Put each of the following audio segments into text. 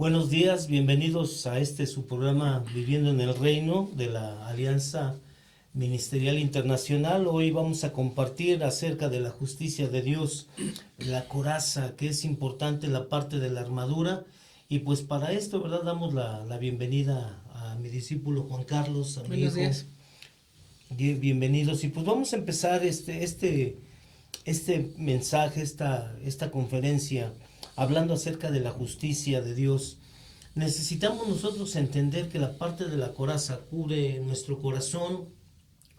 Buenos días, bienvenidos a su programa Viviendo en el Reino de la Alianza Ministerial Internacional. Hoy vamos a compartir acerca de la justicia de Dios, la coraza, que es importante la parte de la armadura. Y pues para esto, ¿verdad? Damos la bienvenida a mi discípulo Juan Carlos, a mi Buenos hijo. días. Bienvenidos. Y pues vamos a empezar este mensaje, esta conferencia, hablando acerca de la justicia de Dios. Necesitamos nosotros entender que la parte de la coraza cubre nuestro corazón,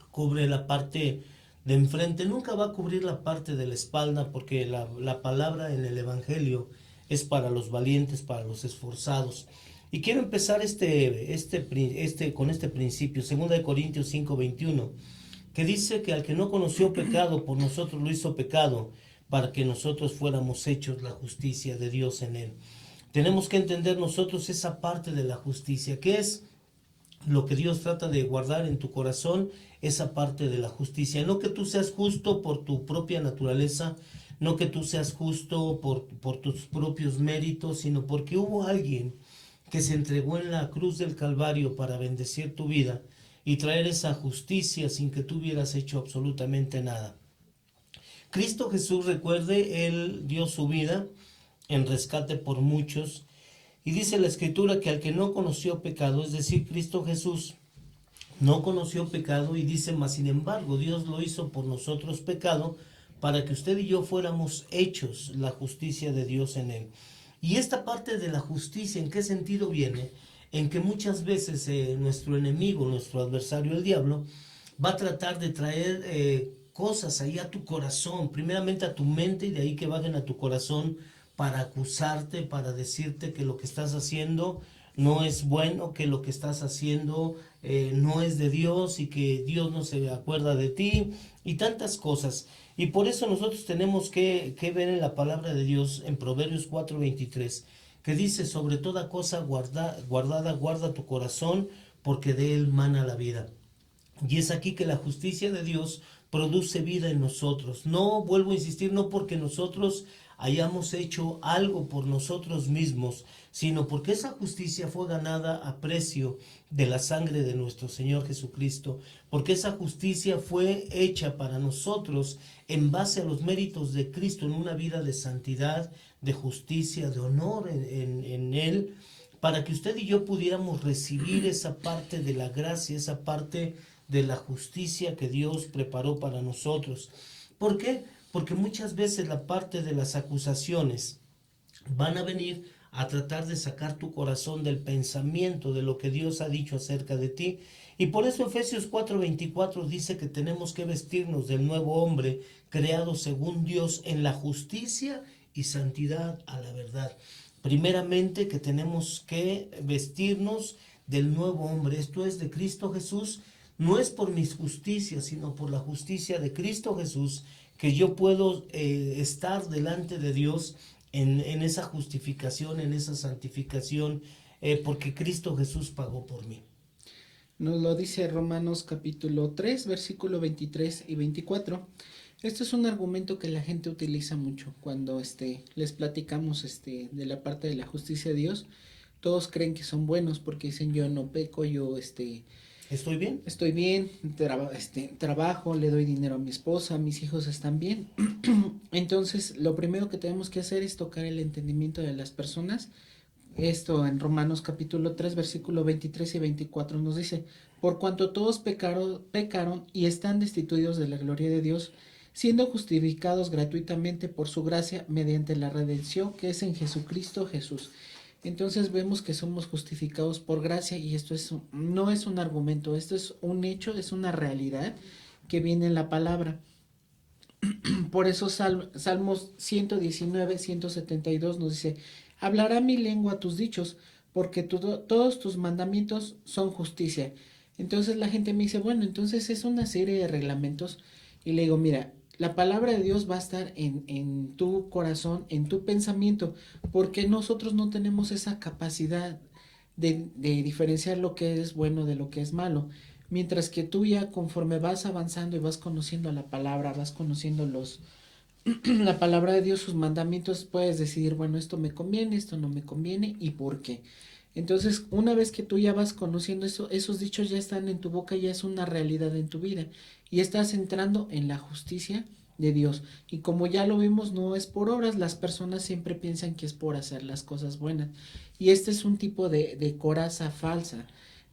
cubre la parte de enfrente, nunca va a cubrir la parte de la espalda, porque la palabra en el Evangelio es para los valientes, para los esforzados. Y quiero empezar con este principio, 2 Corintios 5:21, que dice que al que no conoció pecado, por nosotros lo hizo pecado, para que nosotros fuéramos hechos la justicia de Dios en él. Tenemos que entender nosotros esa parte de la justicia, que es lo que Dios trata de guardar en tu corazón, esa parte de la justicia. No que tú seas justo por tu propia naturaleza, no que tú seas justo por tus propios méritos, sino porque hubo alguien que se entregó en la cruz del Calvario para bendecir tu vida y traer esa justicia sin que tú hubieras hecho absolutamente nada. Cristo Jesús, recuerde, Él dio su vida en rescate por muchos. Y dice la Escritura que al que no conoció pecado, es decir, Cristo Jesús no conoció pecado, y dice, mas sin embargo Dios lo hizo por nosotros pecado, para que usted y yo fuéramos hechos la justicia de Dios en él. Y esta parte de la justicia, ¿en qué sentido viene? En que muchas veces nuestro enemigo, nuestro adversario, el diablo, va a tratar de traer cosas ahí a tu corazón, primeramente a tu mente, y de ahí que bajen a tu corazón para acusarte, para decirte que lo que estás haciendo no es bueno, que lo que estás haciendo no es de Dios y que Dios no se acuerda de ti y tantas cosas. Y por eso nosotros tenemos que ver en la palabra de Dios en Proverbios 4:23, que dice, sobre toda cosa guardada, guarda tu corazón, porque de él mana la vida. Y es aquí que la justicia de Dios produce vida en nosotros. No, vuelvo a insistir, no porque nosotros hayamos hecho algo por nosotros mismos, sino porque esa justicia fue ganada a precio de la sangre de nuestro Señor Jesucristo, porque esa justicia fue hecha para nosotros en base a los méritos de Cristo, en una vida de santidad, de justicia, de honor en Él, para que usted y yo pudiéramos recibir esa parte de la gracia, esa parte de la justicia que Dios preparó para nosotros. ¿Por qué? Porque muchas veces la parte de las acusaciones van a venir a tratar de sacar tu corazón del pensamiento de lo que Dios ha dicho acerca de ti. Y por eso Efesios 4:24 dice que tenemos que vestirnos del nuevo hombre creado según Dios en la justicia y santidad a la verdad. Primeramente, que tenemos que vestirnos del nuevo hombre, esto es de Cristo Jesús. No es por mis justicias, sino por la justicia de Cristo Jesús, que yo puedo estar delante de Dios en esa justificación, en esa santificación, porque Cristo Jesús pagó por mí. Nos lo dice Romanos capítulo 3, versículo 23 y 24. Esto es un argumento que la gente utiliza mucho cuando les platicamos de la parte de la justicia de Dios. Todos creen que son buenos porque dicen, yo no peco, yo ¿Estoy bien? estoy bien, trabajo, le doy dinero a mi esposa, mis hijos están bien. Entonces, lo primero que tenemos que hacer es tocar el entendimiento de las personas. Esto en Romanos capítulo 3, versículo 23 y 24 nos dice, por cuanto todos pecaron y están destituidos de la gloria de Dios, siendo justificados gratuitamente por su gracia mediante la redención que es en Jesucristo Jesús. Entonces vemos que somos justificados por gracia, y esto no es un argumento, esto es un hecho, es una realidad que viene en la palabra. Por eso Salmos 119, 172 nos dice, hablará mi lengua tus dichos, porque todos tus mandamientos son justicia. Entonces la gente me dice, bueno, entonces es una serie de reglamentos. Y le digo, mira, la palabra de Dios va a estar en tu corazón, en tu pensamiento, porque nosotros no tenemos esa capacidad de diferenciar lo que es bueno de lo que es malo. Mientras que tú ya, conforme vas avanzando y vas conociendo la palabra, vas conociendo la palabra de Dios, sus mandamientos, puedes decidir, bueno, esto me conviene, esto no me conviene y por qué. Entonces, una vez que tú ya vas conociendo eso, esos dichos ya están en tu boca, ya es una realidad en tu vida y estás entrando en la justicia de Dios. Y como ya lo vimos, no es por obras, las personas siempre piensan que es por hacer las cosas buenas. Y este es un tipo de coraza falsa.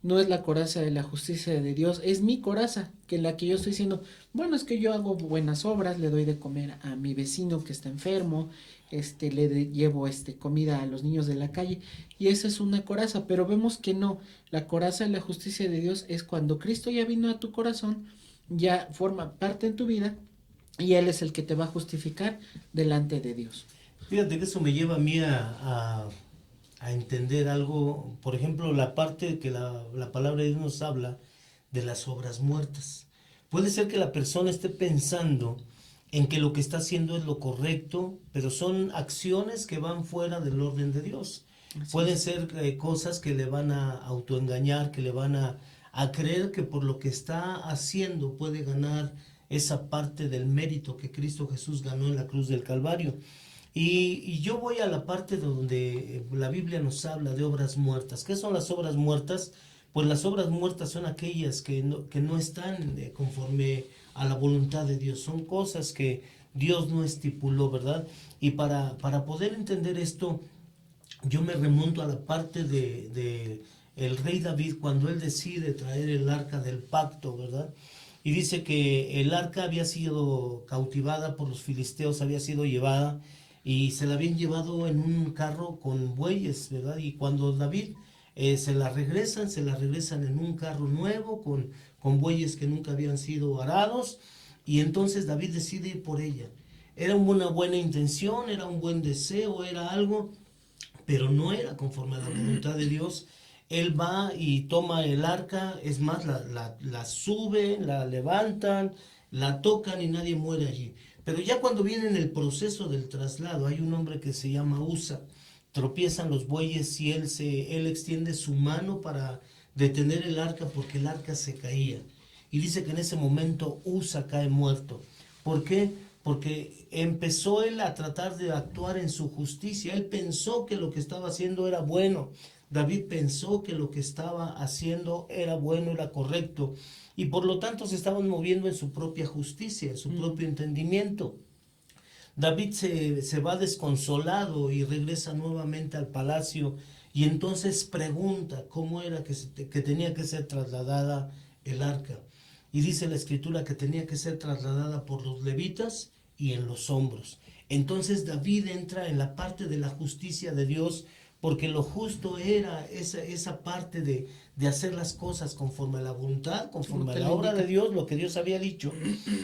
No es la coraza de la justicia de Dios, es mi coraza, que en la que yo estoy diciendo, bueno, es que yo hago buenas obras, le doy de comer a mi vecino que está enfermo, llevo comida a los niños de la calle, y esa es una coraza, pero vemos que no, la coraza de la justicia de Dios es cuando Cristo ya vino a tu corazón, ya forma parte en tu vida, y Él es el que te va a justificar delante de Dios. Fíjate que eso me lleva a mí a entender algo, por ejemplo, la parte que la palabra de Dios nos habla de las obras muertas. Puede ser que la persona esté pensando en que lo que está haciendo es lo correcto, pero son acciones que van fuera del orden de Dios. Pueden ser cosas que le van a autoengañar, que le van a creer que por lo que está haciendo puede ganar esa parte del mérito que Cristo Jesús ganó en la cruz del Calvario. Y yo voy a la parte donde la Biblia nos habla de obras muertas. ¿Qué son las obras muertas? Pues las obras muertas son aquellas que no están conforme a la voluntad de Dios. Son cosas que Dios no estipuló, ¿verdad? Y para poder entender esto, yo me remonto a la parte de el rey David cuando él decide traer el arca del pacto, ¿verdad? Y dice que el arca había sido cautivada por los filisteos, había sido llevada y se la habían llevado en un carro con bueyes, ¿verdad? Y cuando David se la regresan en un carro nuevo con bueyes que nunca habían sido arados y entonces David decide ir por ella. Era una buena intención, era un buen deseo, era algo, pero no era conforme a la voluntad de Dios. Él va y toma el arca, es más, la suben, la levantan, la tocan y nadie muere allí. Pero ya cuando viene en el proceso del traslado, hay un hombre que se llama Usa, tropiezan los bueyes y él extiende su mano para detener el arca porque el arca se caía. Y dice que en ese momento Usa cae muerto. ¿Por qué? Porque empezó él a tratar de actuar en su justicia. Él pensó que lo que estaba haciendo era bueno. David pensó que lo que estaba haciendo era bueno, era correcto. Y por lo tanto se estaban moviendo en su propia justicia, en su propio entendimiento. David se va desconsolado y regresa nuevamente al palacio y entonces pregunta cómo era que tenía que ser trasladada el arca. Y dice la escritura que tenía que ser trasladada por los levitas y en los hombros. Entonces David entra en la parte de la justicia de Dios porque lo justo era esa parte de hacer las cosas conforme a la voluntad, conforme a la obra de Dios, lo que Dios había dicho.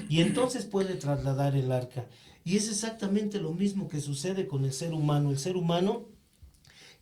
Y entonces puede trasladar el arca. Y es exactamente lo mismo que sucede con el ser humano. El ser humano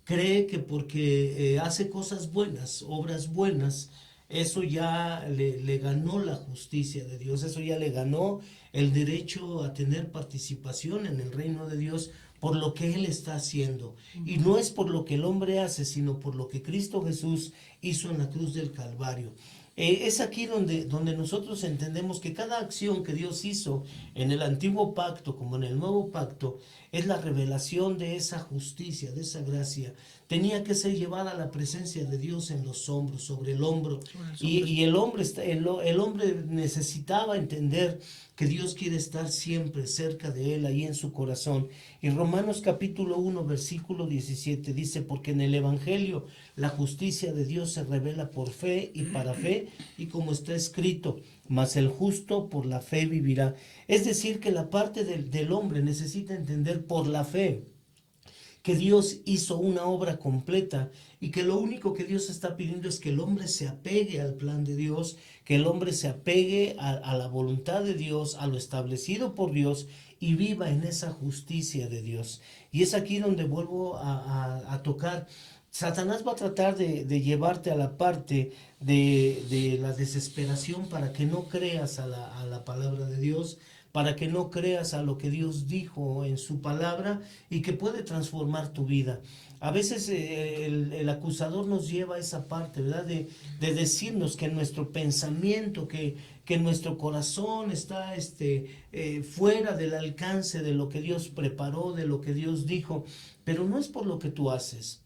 cree que porque hace cosas buenas, obras buenas, eso ya le ganó la justicia de Dios, eso ya le ganó el derecho a tener participación en el reino de Dios por lo que Él está haciendo. Y no es por lo que el hombre hace, sino por lo que Cristo Jesús hizo en la cruz del Calvario. Es aquí donde nosotros entendemos que cada acción que Dios hizo en el antiguo pacto como en el nuevo pacto es la revelación de esa justicia, de esa gracia. Tenía que ser llevada a la presencia de Dios en los hombros, sobre el hombro. Y el hombre necesitaba entender que Dios quiere estar siempre cerca de él, ahí en su corazón. Y Romanos capítulo 1, versículo 17 dice, porque en el Evangelio la justicia de Dios se revela por fe y para fe, y como está escrito, mas el justo por la fe vivirá. Es decir, que la parte del hombre necesita entender por la fe que Dios hizo una obra completa y que lo único que Dios está pidiendo es que el hombre se apegue al plan de Dios, que el hombre se apegue a la voluntad de Dios, a lo establecido por Dios y viva en esa justicia de Dios. Y es aquí donde vuelvo a tocar. Satanás va a tratar de llevarte a la parte de la desesperación para que no creas a la palabra de Dios, para que no creas a lo que Dios dijo en su palabra y que puede transformar tu vida. A veces el acusador nos lleva a esa parte, ¿verdad? De decirnos que nuestro pensamiento, que nuestro corazón está fuera del alcance de lo que Dios preparó, de lo que Dios dijo, pero no es por lo que tú haces.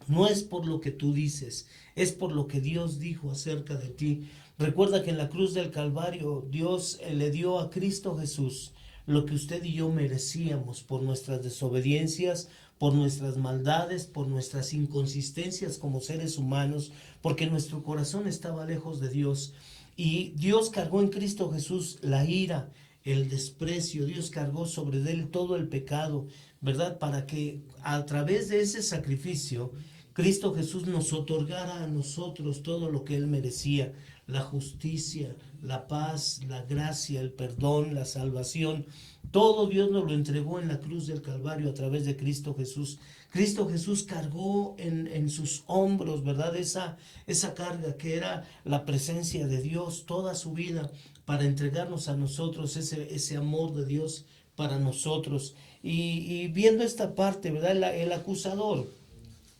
No es por lo que tú dices, es por lo que Dios dijo acerca de ti. Recuerda que en la cruz del Calvario Dios le dio a Cristo Jesús lo que usted y yo merecíamos por nuestras desobediencias, por nuestras maldades, por nuestras inconsistencias como seres humanos, porque nuestro corazón estaba lejos de Dios. Y Dios cargó en Cristo Jesús la ira, el desprecio, Dios cargó sobre él todo el pecado, ¿verdad? Para que a través de ese sacrificio Cristo Jesús nos otorgara a nosotros todo lo que Él merecía, la justicia, la paz, la gracia, el perdón, la salvación. Todo Dios nos lo entregó en la cruz del Calvario a través de Cristo Jesús. Cristo Jesús cargó en sus hombros, ¿verdad? Esa carga que era la presencia de Dios toda su vida para entregarnos a nosotros ese amor de Dios para nosotros. Y viendo esta parte, ¿verdad? El acusador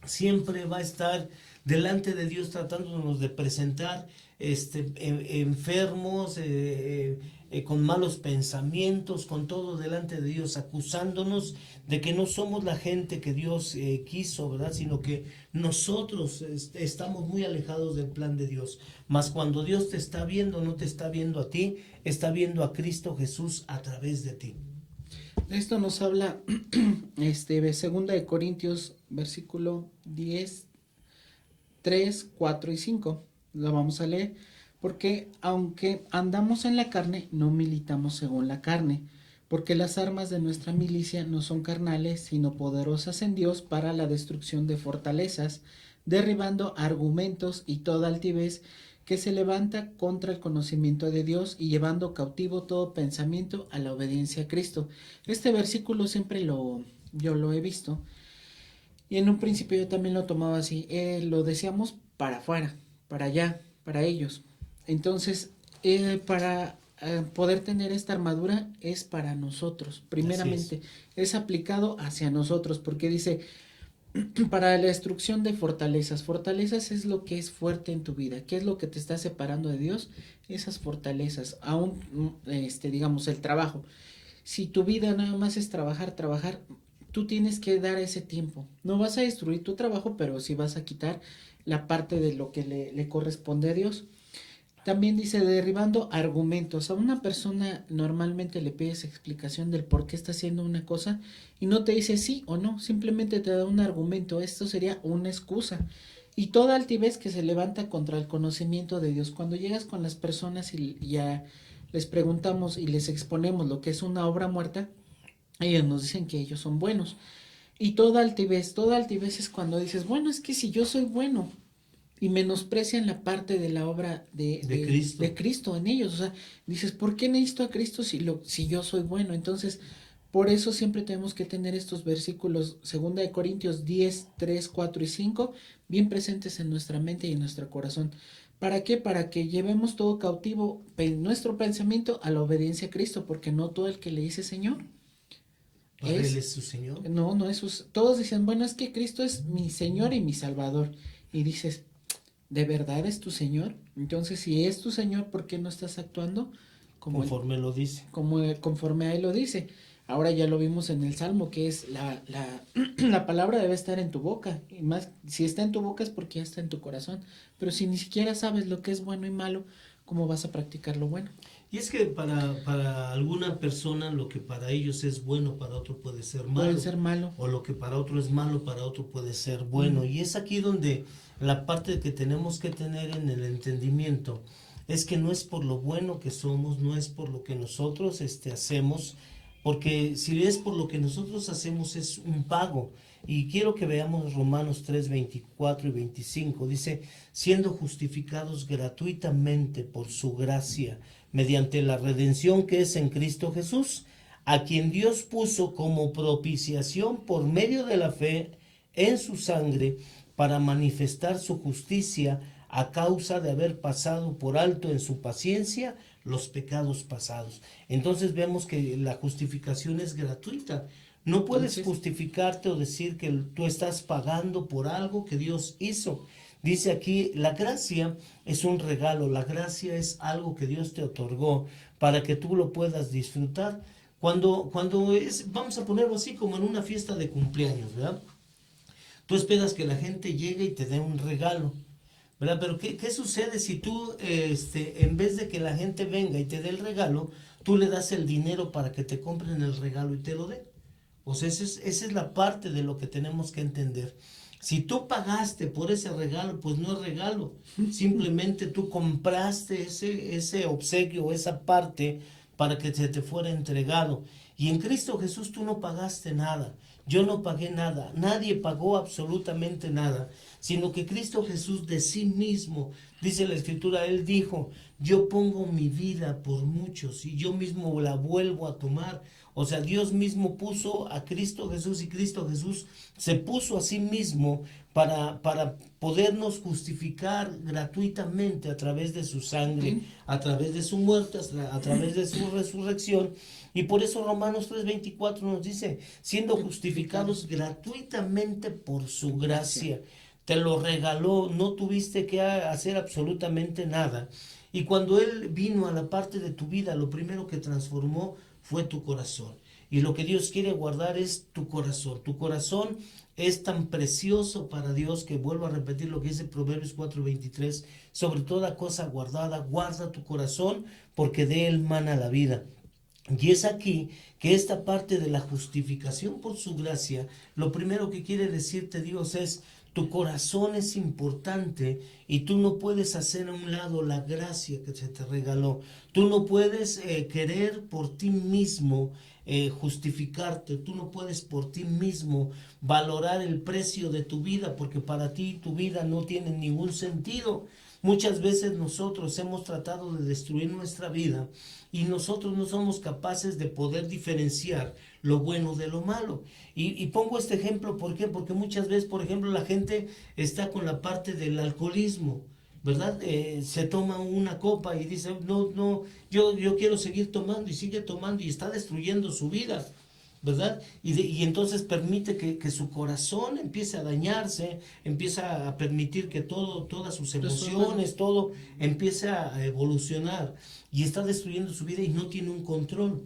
siempre va a estar delante de Dios tratándonos de presentar enfermos, con malos pensamientos, con todo delante de Dios, acusándonos de que no somos la gente que Dios quiso, ¿verdad? Sino que nosotros estamos muy alejados del plan de Dios. Mas cuando Dios te está viendo, no te está viendo a ti, está viendo a Cristo Jesús a través de ti. Esto nos habla de 2 Corintios, versículo 10, 3, 4 y 5. Lo vamos a leer. Porque aunque andamos en la carne, no militamos según la carne. Porque las armas de nuestra milicia no son carnales, sino poderosas en Dios para la destrucción de fortalezas, derribando argumentos y toda altivez que se levanta contra el conocimiento de Dios y llevando cautivo todo pensamiento a la obediencia a Cristo. Este versículo siempre yo lo he visto y en un principio yo también lo tomaba así, lo decíamos para afuera, para allá, para ellos. Entonces, para poder tener esta armadura es para nosotros, primeramente, es aplicado hacia nosotros, porque dice, para la destrucción de fortalezas. Fortalezas es lo que es fuerte en tu vida. ¿Qué es lo que te está separando de Dios? Esas fortalezas. Aún, digamos, el trabajo. Si tu vida nada más es trabajar, tú tienes que dar ese tiempo. No vas a destruir tu trabajo, pero sí vas a quitar la parte de lo que le corresponde a Dios. También dice, derribando argumentos. A una persona normalmente le pides explicación del por qué está haciendo una cosa y no te dice sí o no, simplemente te da un argumento. Esto sería una excusa. Y toda altivez que se levanta contra el conocimiento de Dios. Cuando llegas con las personas y ya les preguntamos y les exponemos lo que es una obra muerta, ellos nos dicen que ellos son buenos. Y toda altivez es cuando dices, bueno, es que si yo soy bueno, y menosprecian la parte de la obra de Cristo en ellos. O sea, dices, ¿por qué necesito a Cristo si yo soy bueno? Entonces, por eso siempre tenemos que tener estos versículos, 2 Corintios 10, 3, 4 y 5, bien presentes en nuestra mente y en nuestro corazón. ¿Para qué? Para que llevemos todo cautivo, nuestro pensamiento, a la obediencia a Cristo, porque no todo el que le dice Señor ¿Él es su Señor? No es su... Todos dicen, bueno, es que Cristo es mi Señor y mi Salvador. Y dices, ¿de verdad es tu Señor? Entonces, si es tu Señor, ¿por qué no estás actuando conforme lo dice? Conforme a Él lo dice. Ahora ya lo vimos en el Salmo, que es la palabra debe estar en tu boca. Y más, si está en tu boca es porque ya está en tu corazón. Pero si ni siquiera sabes lo que es bueno y malo, ¿cómo vas a practicar lo bueno? Y es que para alguna persona lo que para ellos es bueno, para otro puede ser malo. Puede ser malo. O lo que para otro es malo, para otro puede ser bueno. Y es aquí donde la parte que tenemos que tener en el entendimiento es que no es por lo bueno que somos, no es por lo que nosotros hacemos, porque si es por lo que nosotros hacemos es un pago. Y quiero que veamos Romanos 3, 24 y 25. Dice, siendo justificados gratuitamente por su gracia, mediante la redención que es en Cristo Jesús, a quien Dios puso como propiciación por medio de la fe en su sangre, para manifestar su justicia, a causa de haber pasado por alto en su paciencia los pecados pasados. Entonces vemos que la justificación es gratuita. No puedes justificarte o decir que tú estás pagando por algo que Dios hizo. Dice aquí, la gracia es un regalo, la gracia es algo que Dios te otorgó para que tú lo puedas disfrutar. Vamos a ponerlo así como en una fiesta de cumpleaños, ¿verdad? Tú esperas que la gente llegue y te dé un regalo, ¿verdad? Pero ¿qué sucede si tú, en vez de que la gente venga y te dé el regalo, tú le das el dinero para que te compren el regalo y te lo den? O sea, esa es la parte de lo que tenemos que entender. Si tú pagaste por ese regalo, pues no es regalo. Simplemente tú compraste ese obsequio, esa parte para que se te fuera entregado. Y en Cristo Jesús tú no pagaste nada. Yo no pagué nada. Nadie pagó absolutamente nada. Sino que Cristo Jesús de sí mismo, dice la Escritura, Él dijo, yo pongo mi vida por muchos y yo mismo la vuelvo a tomar. O sea, Dios mismo puso a Cristo Jesús y Cristo Jesús se puso a sí mismo para podernos justificar gratuitamente a través de su sangre, a través de su muerte, a través de su resurrección. Y por eso Romanos 3:24 nos dice, siendo justificados gratuitamente por su gracia. Te lo regaló, no tuviste que hacer absolutamente nada. Y cuando Él vino a la parte de tu vida, lo primero que transformó fue tu corazón. Y lo que Dios quiere guardar es tu corazón. Tu corazón es tan precioso para Dios que vuelvo a repetir lo que dice Proverbios 4:23. Sobre toda cosa guardada, guarda tu corazón porque de él mana la vida. Y es aquí que esta parte de la justificación por su gracia, lo primero que quiere decirte Dios es, tu corazón es importante y tú no puedes hacer a un lado la gracia que se te regaló. Tú no puedes querer por ti mismo justificarte. Tú no puedes por ti mismo valorar el precio de tu vida porque para ti tu vida no tiene ningún sentido. Muchas veces nosotros hemos tratado de destruir nuestra vida y nosotros no somos capaces de poder diferenciar lo bueno de lo malo. Y pongo este ejemplo, ¿por qué? Porque muchas veces, por ejemplo, la gente está con la parte del alcoholismo, ¿verdad? Se toma una copa y dice, no, yo quiero seguir tomando y sigue tomando y está destruyendo su vida, ¿verdad? Y entonces permite que su corazón empiece a dañarse, empieza a permitir que todas sus emociones, todo empiece a evolucionar y está destruyendo su vida y no tiene un control.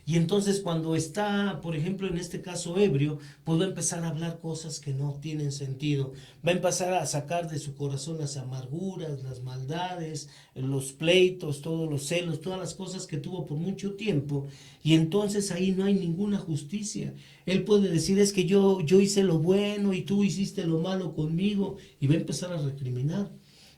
Y entonces cuando está, por ejemplo, en este caso ebrio, pues va a empezar a hablar cosas que no tienen sentido. Va a empezar a sacar de su corazón las amarguras, las maldades, los pleitos, todos los celos, todas las cosas que tuvo por mucho tiempo. Y entonces ahí no hay ninguna justicia. Él puede decir, es que yo hice lo bueno y tú hiciste lo malo conmigo. Y va a empezar a recriminar.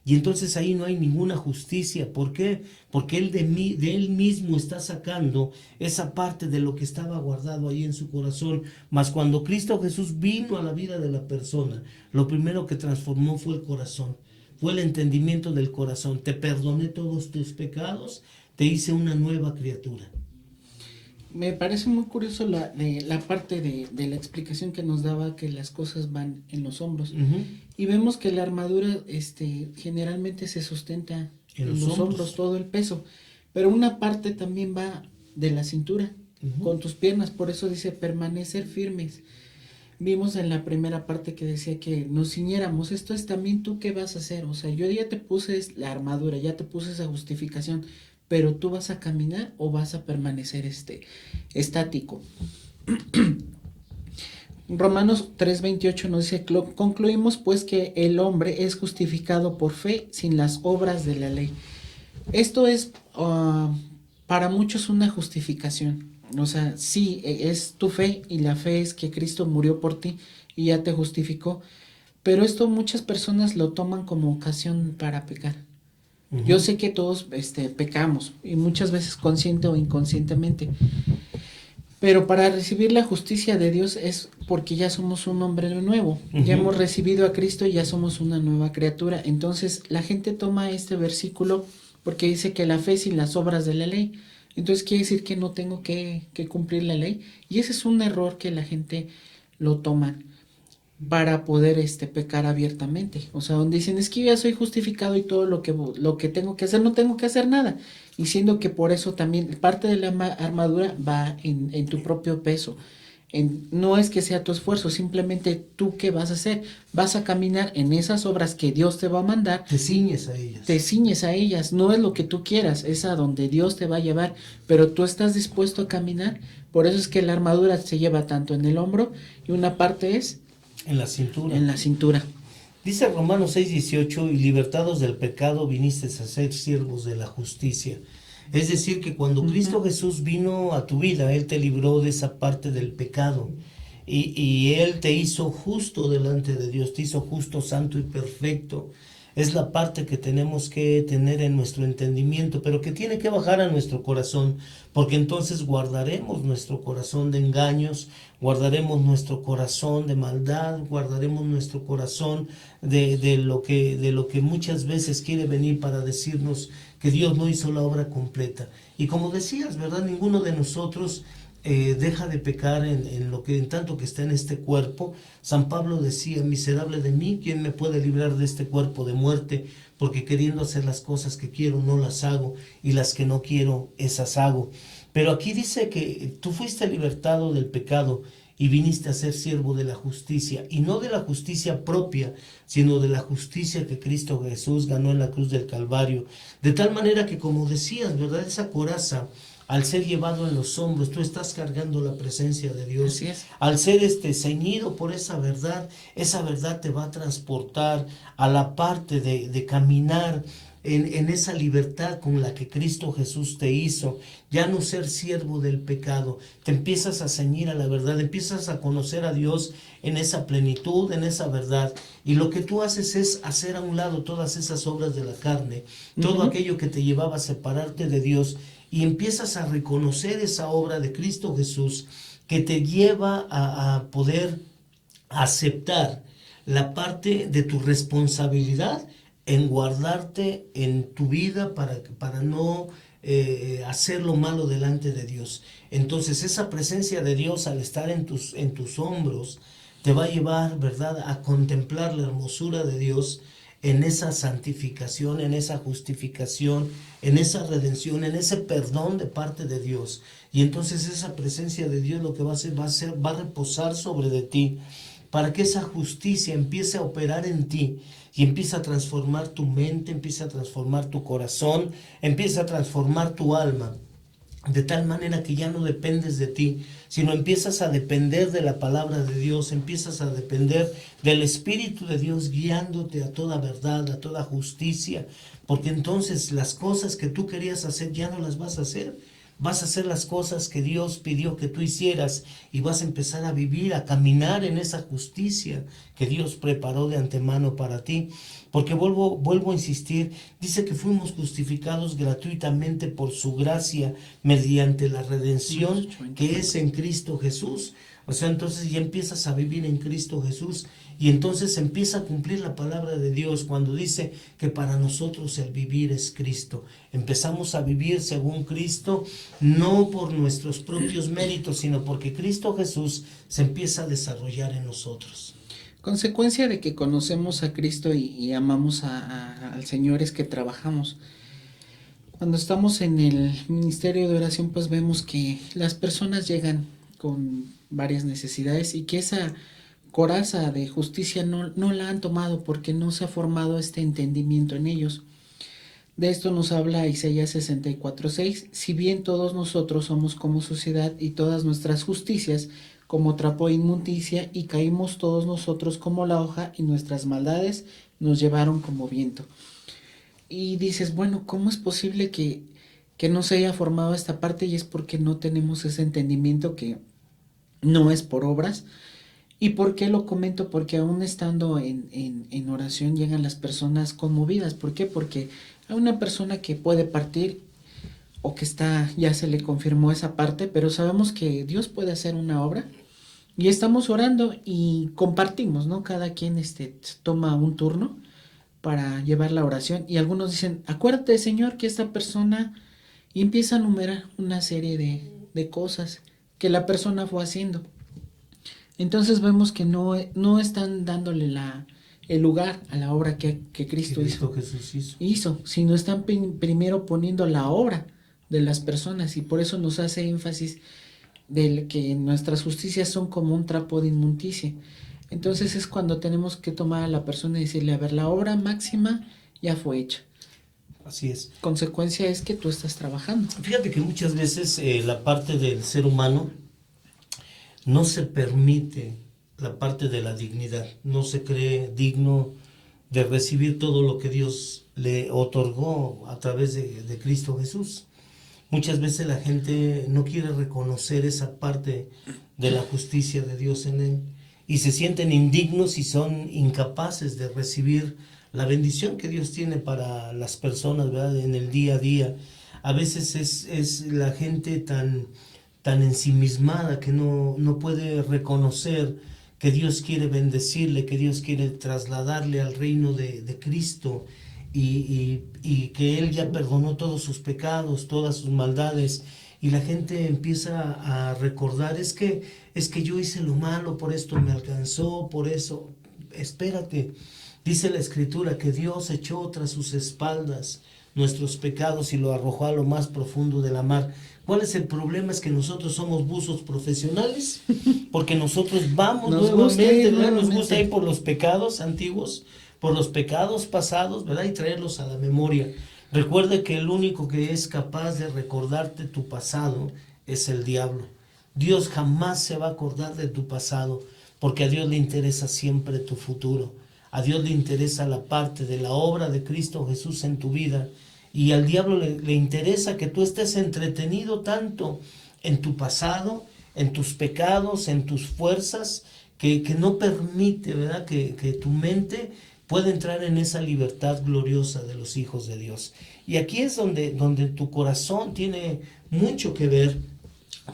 Y entonces ahí no hay ninguna justicia. ¿Por qué? Porque él de él mismo está sacando esa parte de lo que estaba guardado ahí en su corazón. Mas cuando Cristo Jesús vino a la vida de la persona, lo primero que transformó fue el corazón. Fue el entendimiento del corazón. Te perdoné todos tus pecados, te hice una nueva criatura. Me parece muy curioso la parte de la explicación que nos daba que las cosas van en los hombros. Uh-huh. Y vemos que la armadura generalmente se sustenta en los hombros, todo el peso. Pero una parte también va de la cintura, uh-huh, con tus piernas. Por eso dice permanecer firmes. Vimos en la primera parte que decía que nos ciñéramos. Esto es también tú qué vas a hacer. O sea, yo ya te puse la armadura, ya te puse esa justificación. Pero tú vas a caminar o vas a permanecer estático. Romanos 3:28 nos dice, concluimos pues que el hombre es justificado por fe sin las obras de la ley. Esto es para muchos una justificación. O sea, sí, es tu fe y la fe es que Cristo murió por ti y ya te justificó. Pero esto muchas personas lo toman como ocasión para pecar. Uh-huh. Yo sé que todos pecamos y muchas veces consciente o inconscientemente, pero para recibir la justicia de Dios es porque ya somos un hombre nuevo, uh-huh, ya hemos recibido a Cristo y ya somos una nueva criatura. Entonces la gente toma este versículo porque dice que la fe sin las obras de la ley, entonces quiere decir que no tengo que cumplir la ley, y ese es un error que la gente lo toma. para poder pecar abiertamente. O sea, donde dicen, es que yo ya soy justificado y todo lo que tengo que hacer, no tengo que hacer nada. Y siendo que por eso también parte de la armadura va en tu propio peso. No es que sea tu esfuerzo, simplemente tú qué vas a hacer. Vas a caminar en esas obras que Dios te va a mandar. Te ciñes a ellas. Te ciñes a ellas. No es lo que tú quieras, es a donde Dios te va a llevar. Pero tú estás dispuesto a caminar. Por eso es que la armadura se lleva tanto en el hombro y una parte es en la cintura. En la cintura. Dice Romanos 6:18, y libertados del pecado vinisteis a ser siervos de la justicia. Es decir, que cuando Cristo Jesús vino a tu vida, Él te libró de esa parte del pecado. Y Él te hizo justo delante de Dios, te hizo justo, santo y perfecto. Es la parte que tenemos que tener en nuestro entendimiento, pero que tiene que bajar a nuestro corazón, porque entonces guardaremos nuestro corazón de engaños, guardaremos nuestro corazón de maldad, guardaremos nuestro corazón de lo que muchas veces quiere venir para decirnos que Dios no hizo la obra completa. Y como decías, ¿verdad? Ninguno de nosotros deja de pecar en tanto que está en este cuerpo. San Pablo decía, miserable de mí, ¿quién me puede librar de este cuerpo de muerte? Porque queriendo hacer las cosas que quiero, no las hago, y las que no quiero, esas hago. Pero aquí dice que tú fuiste libertado del pecado y viniste a ser siervo de la justicia, y no de la justicia propia, sino de la justicia que Cristo Jesús ganó en la cruz del Calvario. De tal manera que, como decías, ¿verdad? Esa coraza, al ser llevado en los hombros, tú estás cargando la presencia de Dios. Así es. Al ser ceñido por esa verdad te va a transportar a la parte de caminar en esa libertad con la que Cristo Jesús te hizo, ya no ser siervo del pecado. Te empiezas a ceñir a la verdad, empiezas a conocer a Dios en esa plenitud, en esa verdad, y lo que tú haces es hacer a un lado todas esas obras de la carne, todo aquello que te llevaba a separarte de Dios, y empiezas a reconocer esa obra de Cristo Jesús que te lleva a poder aceptar la parte de tu responsabilidad en guardarte en tu vida para no hacer lo malo delante de Dios. Entonces esa presencia de Dios, al estar en tus hombros, te va a llevar, ¿verdad?, a contemplar la hermosura de Dios en esa santificación, en esa justificación, en esa redención, en ese perdón de parte de Dios. Y entonces esa presencia de Dios lo que va a hacer, va a reposar sobre de ti, para que esa justicia empiece a operar en ti y empiece a transformar tu mente, empiece a transformar tu corazón, empiece a transformar tu alma, de tal manera que ya no dependes de ti, sino empiezas a depender de la palabra de Dios, empiezas a depender del Espíritu de Dios guiándote a toda verdad, a toda justicia, porque entonces las cosas que tú querías hacer ya no las vas a hacer. Vas a hacer las cosas que Dios pidió que tú hicieras y vas a empezar a vivir, a caminar en esa justicia que Dios preparó de antemano para ti. Porque vuelvo a insistir, dice que fuimos justificados gratuitamente por su gracia mediante la redención que es en Cristo Jesús. O sea, entonces ya empiezas a vivir en Cristo Jesús y entonces empieza a cumplir la palabra de Dios cuando dice que para nosotros el vivir es Cristo. Empezamos a vivir según Cristo, no por nuestros propios méritos, sino porque Cristo Jesús se empieza a desarrollar en nosotros. Consecuencia de que conocemos a Cristo y amamos al Señor es que trabajamos. Cuando estamos en el ministerio de oración, pues vemos que las personas llegan con varias necesidades y que esa coraza de justicia no la han tomado porque no se ha formado este entendimiento en ellos. De esto nos habla Isaías 64:6. Si bien todos nosotros somos como suciedad y todas nuestras justicias como trapo de inmundicia, y caímos todos nosotros como la hoja y nuestras maldades nos llevaron como viento. Y dices, bueno, ¿cómo es posible que no se haya formado esta parte? Y es porque no tenemos ese entendimiento que no es por obras. ¿Y por qué lo comento? Porque aún estando en oración llegan las personas conmovidas. ¿Por qué? Porque hay una persona que puede partir o que ya se le confirmó esa parte, pero sabemos que Dios puede hacer una obra y estamos orando y compartimos, ¿no? Cada quien toma un turno para llevar la oración y algunos dicen, acuérdate, Señor, que esta persona, y empieza a enumerar una serie de cosas que la persona fue haciendo. Entonces vemos que no están dándole el lugar a la obra que Cristo Jesús hizo, sino están primero poniendo la obra de las personas, y por eso nos hace énfasis de que nuestras justicias son como un trapo de inmundicia. Entonces es cuando tenemos que tomar a la persona y decirle, a ver, la obra máxima ya fue hecha. Así es. Consecuencia es que tú estás trabajando. Fíjate que muchas veces la parte del ser humano no se permite la parte de la dignidad, no se cree digno de recibir todo lo que Dios le otorgó a través de Cristo Jesús. Muchas veces la gente no quiere reconocer esa parte de la justicia de Dios en él y se sienten indignos y son incapaces de recibir la bendición que Dios tiene para las personas, ¿verdad? En el día a día. A veces es la gente tan ensimismada que no puede reconocer que Dios quiere bendecirle, que Dios quiere trasladarle al reino de Cristo y que Él ya perdonó todos sus pecados, todas sus maldades, y la gente empieza a recordar, es que yo hice lo malo, por esto me alcanzó, por eso. Espérate, dice la Escritura que Dios echó tras sus espaldas nuestros pecados y lo arrojó a lo más profundo de la mar. ¿Cuál es el problema? Es que nosotros somos buzos profesionales, porque nosotros vamos nos gusta ir por los pecados antiguos, por los pecados pasados, ¿verdad? Y traerlos a la memoria. Recuerde que el único que es capaz de recordarte tu pasado es el diablo. Dios jamás se va a acordar de tu pasado, porque a Dios le interesa siempre tu futuro. A Dios le interesa la parte de la obra de Cristo Jesús en tu vida, y al diablo le interesa que tú estés entretenido tanto en tu pasado, en tus pecados, en tus fuerzas, que no permite, ¿verdad?, que tu mente pueda entrar en esa libertad gloriosa de los hijos de Dios. Y aquí es donde tu corazón tiene mucho que ver,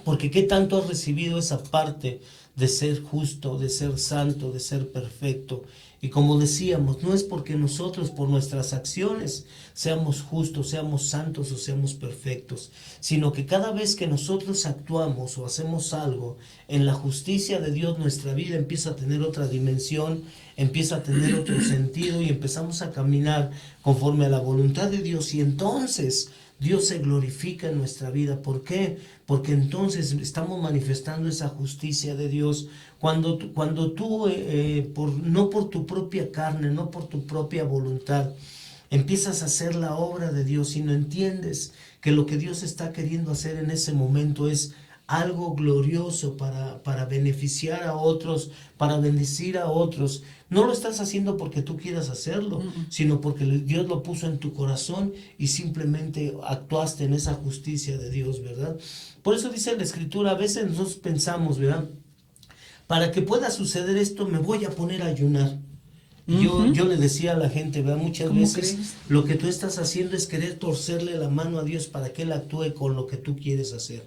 porque qué tanto has recibido esa parte de ser justo, de ser santo, de ser perfecto. Y como decíamos, no es porque nosotros por nuestras acciones seamos justos, seamos santos o seamos perfectos, sino que cada vez que nosotros actuamos o hacemos algo en la justicia de Dios, nuestra vida empieza a tener otra dimensión, empieza a tener otro sentido, y empezamos a caminar conforme a la voluntad de Dios, y entonces Dios se glorifica en nuestra vida. ¿Por qué? Porque entonces estamos manifestando esa justicia de Dios. Cuando tú no por tu propia carne, no por tu propia voluntad, empiezas a hacer la obra de Dios, y no entiendes que lo que Dios está queriendo hacer en ese momento es algo glorioso para beneficiar a otros, para bendecir a otros. No lo estás haciendo porque tú quieras hacerlo, sino porque Dios lo puso en tu corazón y simplemente actuaste en esa justicia de Dios, ¿verdad? Por eso dice la Escritura, a veces nosotros pensamos, ¿verdad?, para que pueda suceder esto me voy a poner a ayunar. Yo le decía a la gente, ¿verdad?, muchas veces lo que tú estás haciendo es querer torcerle la mano a Dios para que Él actúe con lo que tú quieres hacer.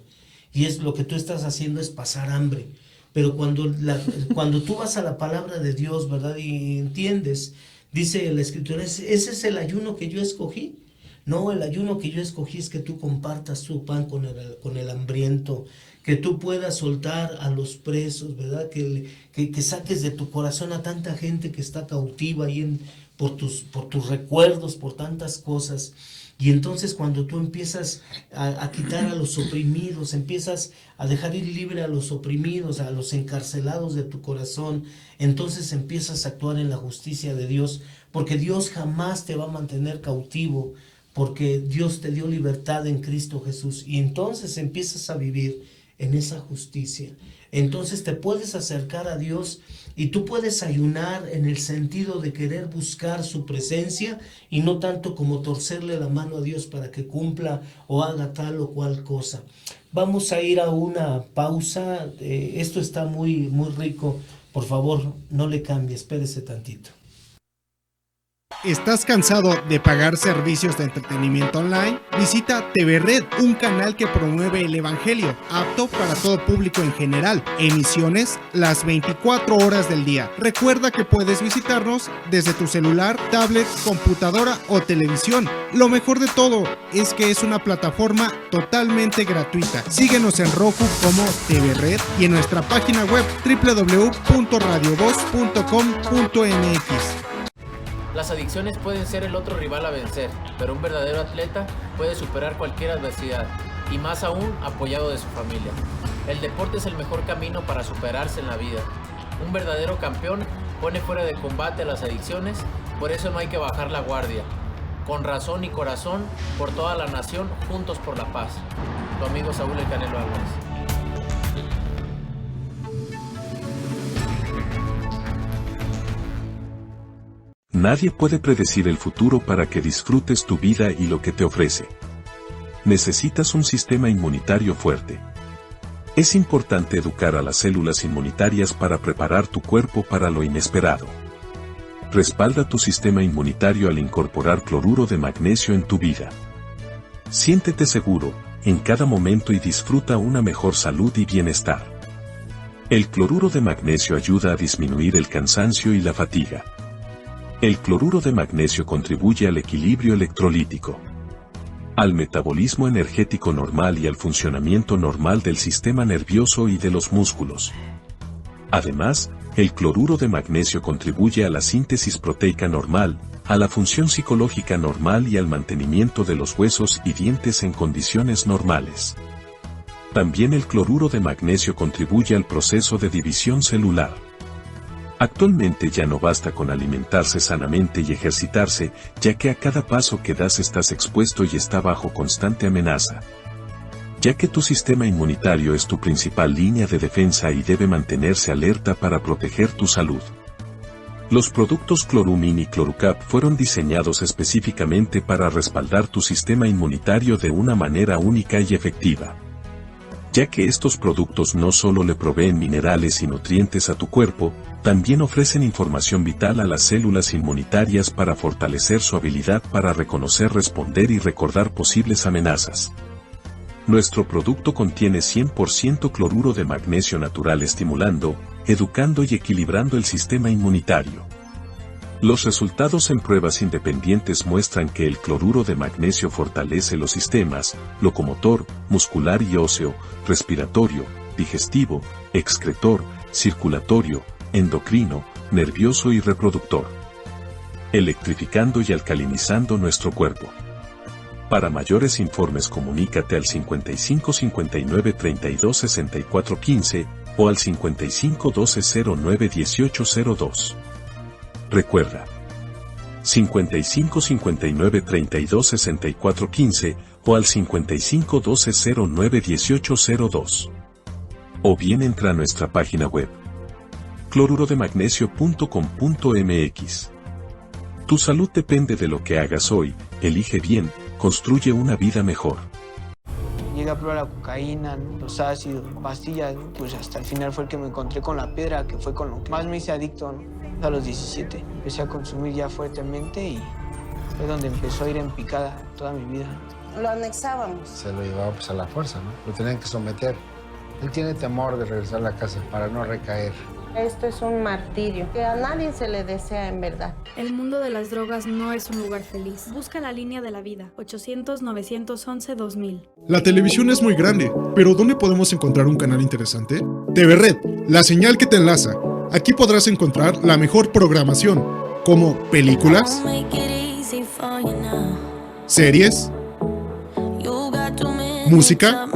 Y es lo que tú estás haciendo es pasar hambre. Pero cuando tú vas a la palabra de Dios, ¿verdad?, y entiendes, dice la Escritura, ese es el ayuno que yo escogí. No, el ayuno que yo escogí es que tú compartas tu pan con el hambriento, que tú puedas soltar a los presos, ¿verdad?, que saques de tu corazón a tanta gente que está cautiva ahí por tus recuerdos, por tantas cosas. Y entonces cuando tú empiezas a quitar a los oprimidos, empiezas a dejar ir libre a los oprimidos, a los encarcelados de tu corazón, entonces empiezas a actuar en la justicia de Dios, porque Dios jamás te va a mantener cautivo, porque Dios te dio libertad en Cristo Jesús, y entonces empiezas a vivir en esa justicia. Entonces te puedes acercar a Dios y tú puedes ayunar en el sentido de querer buscar su presencia, y no tanto como torcerle la mano a Dios para que cumpla o haga tal o cual cosa. Vamos a ir a una pausa. Esto está muy, muy rico. Por favor, no le cambie, espérese tantito. ¿Estás cansado de pagar servicios de entretenimiento online? Visita TV Red, un canal que promueve el evangelio, apto para todo público en general. Emisiones las 24 horas del día. Recuerda que puedes visitarnos desde tu celular, tablet, computadora o televisión. Lo mejor de todo es que es una plataforma totalmente gratuita. Síguenos en Roku como TV Red y en nuestra página web www.radiovoz.com.mx. Las adicciones pueden ser el otro rival a vencer, pero un verdadero atleta puede superar cualquier adversidad, y más aún apoyado de su familia. El deporte es el mejor camino para superarse en la vida. Un verdadero campeón pone fuera de combate a las adicciones, por eso no hay que bajar la guardia. Con razón y corazón, por toda la nación, juntos por la paz. Tu amigo Saúl El Canelo Álvarez. Nadie puede predecir el futuro para que disfrutes tu vida y lo que te ofrece. Necesitas un sistema inmunitario fuerte. Es importante educar a las células inmunitarias para preparar tu cuerpo para lo inesperado. Respalda tu sistema inmunitario al incorporar cloruro de magnesio en tu vida. Siéntete seguro, en cada momento y disfruta una mejor salud y bienestar. El cloruro de magnesio ayuda a disminuir el cansancio y la fatiga. El cloruro de magnesio contribuye al equilibrio electrolítico, al metabolismo energético normal y al funcionamiento normal del sistema nervioso y de los músculos. Además, el cloruro de magnesio contribuye a la síntesis proteica normal, a la función psicológica normal y al mantenimiento de los huesos y dientes en condiciones normales. También el cloruro de magnesio contribuye al proceso de división celular. Actualmente ya no basta con alimentarse sanamente y ejercitarse, ya que a cada paso que das estás expuesto y está bajo constante amenaza. Ya que tu sistema inmunitario es tu principal línea de defensa y debe mantenerse alerta para proteger tu salud. Los productos Clorumin y Clorucap fueron diseñados específicamente para respaldar tu sistema inmunitario de una manera única y efectiva. Ya que estos productos no solo le proveen minerales y nutrientes a tu cuerpo, también ofrecen información vital a las células inmunitarias para fortalecer su habilidad para reconocer, responder y recordar posibles amenazas. Nuestro producto contiene 100% cloruro de magnesio natural estimulando, educando y equilibrando el sistema inmunitario. Los resultados en pruebas independientes muestran que el cloruro de magnesio fortalece los sistemas locomotor, muscular y óseo, respiratorio, digestivo, excretor, circulatorio, endocrino, nervioso y reproductor, electrificando y alcalinizando nuestro cuerpo. Para mayores informes comunícate al 55 59 32 64 15 o al 55 12 09 18 02. Recuerda, 55 59 32 64 15 o al 55 12 09 18 02. O bien entra a nuestra página web clorurodemagnesio.com.mx. Tu salud depende de lo que hagas hoy, elige bien, construye una vida mejor. Llegué a probar la cocaína, los ácidos, pastillas, pues hasta el final fue el que me encontré con la piedra, que fue con lo que más me hice adicto, ¿no? A los 17 empecé a consumir ya fuertemente y fue donde empezó a ir en picada toda mi vida. Lo anexábamos. Se lo llevaba pues a la fuerza, ¿no? Lo tenían que someter. Él tiene temor de regresar a la casa para no recaer. Esto es un martirio que a nadie se le desea en verdad. El mundo de las drogas no es un lugar feliz. Busca la línea de la vida, 800-911-2000. La televisión es muy grande, pero ¿dónde podemos encontrar un canal interesante? TV Red, la señal que te enlaza. Aquí podrás encontrar la mejor programación, como películas, series, música,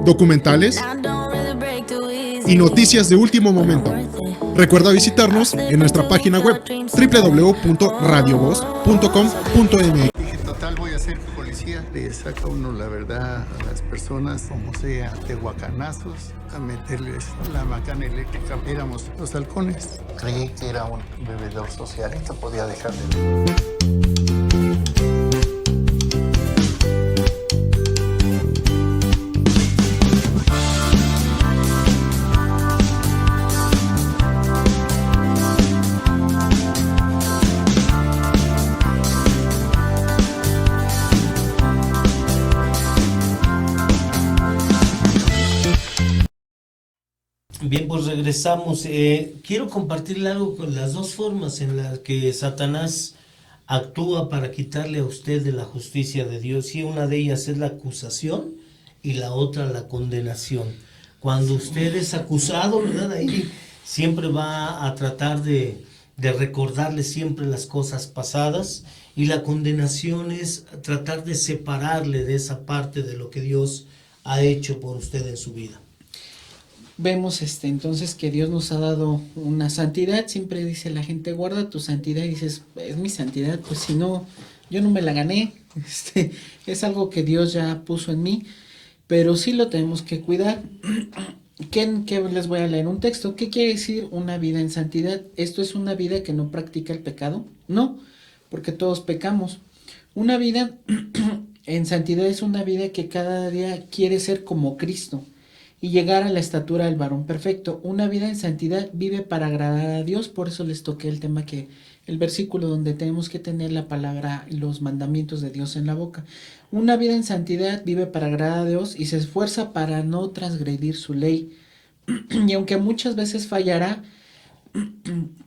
documentales y noticias de último momento. Recuerda visitarnos en nuestra página web www.radiovoz.com.mx. Dije, total, voy a ser policía. Le saca uno la verdad a las personas, como sea, de guacanazos, a meterles la macana eléctrica. Éramos los halcones. Creí que era un bebedor social. Esto podía dejar de... Bien, pues regresamos. Quiero compartirle algo con las dos formas en las que Satanás actúa para quitarle a usted de la justicia de Dios. Y una de ellas es la acusación y la otra la condenación. Cuando usted es acusado, ¿verdad? Ahí siempre va a tratar de recordarle siempre las cosas pasadas, y la condenación es tratar de separarle de esa parte de lo que Dios ha hecho por usted en su vida. Vemos entonces que Dios nos ha dado una santidad. Siempre dice la gente, guarda tu santidad, y dices, es mi santidad, pues si no, yo no me la gané. Es algo que Dios ya puso en mí, pero sí lo tenemos que cuidar. ¿Qué les voy a leer un texto? ¿Qué quiere decir una vida en santidad? ¿Esto es una vida que no practica el pecado? No, porque todos pecamos. Una vida en santidad es una vida que cada día quiere ser como Cristo y llegar a la estatura del varón perfecto. Una vida en santidad vive para agradar a Dios. Por eso les toqué el tema, que el versículo donde tenemos que tener la palabra, los mandamientos de Dios en la boca. Una vida en santidad vive para agradar a Dios y se esfuerza para no transgredir su ley. Y aunque muchas veces fallará,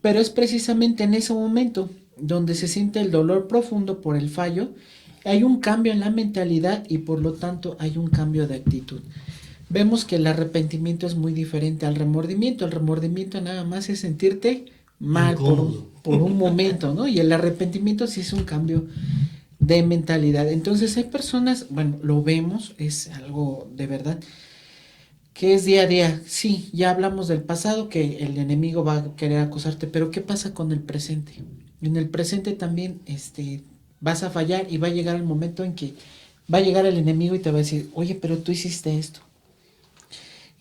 pero es precisamente en ese momento donde se siente el dolor profundo por el fallo, hay un cambio en la mentalidad y por lo tanto hay un cambio de actitud. Vemos que el arrepentimiento es muy diferente al remordimiento. El remordimiento nada más es sentirte mal por un momento, ¿no? Y el arrepentimiento sí es un cambio de mentalidad. Entonces hay personas, bueno, lo vemos, es algo de verdad, que es día a día. Sí, ya hablamos del pasado, que el enemigo va a querer acusarte, pero ¿qué pasa con el presente? En el presente también vas a fallar, y va a llegar el momento en que va a llegar el enemigo y te va a decir, oye, pero tú hiciste esto.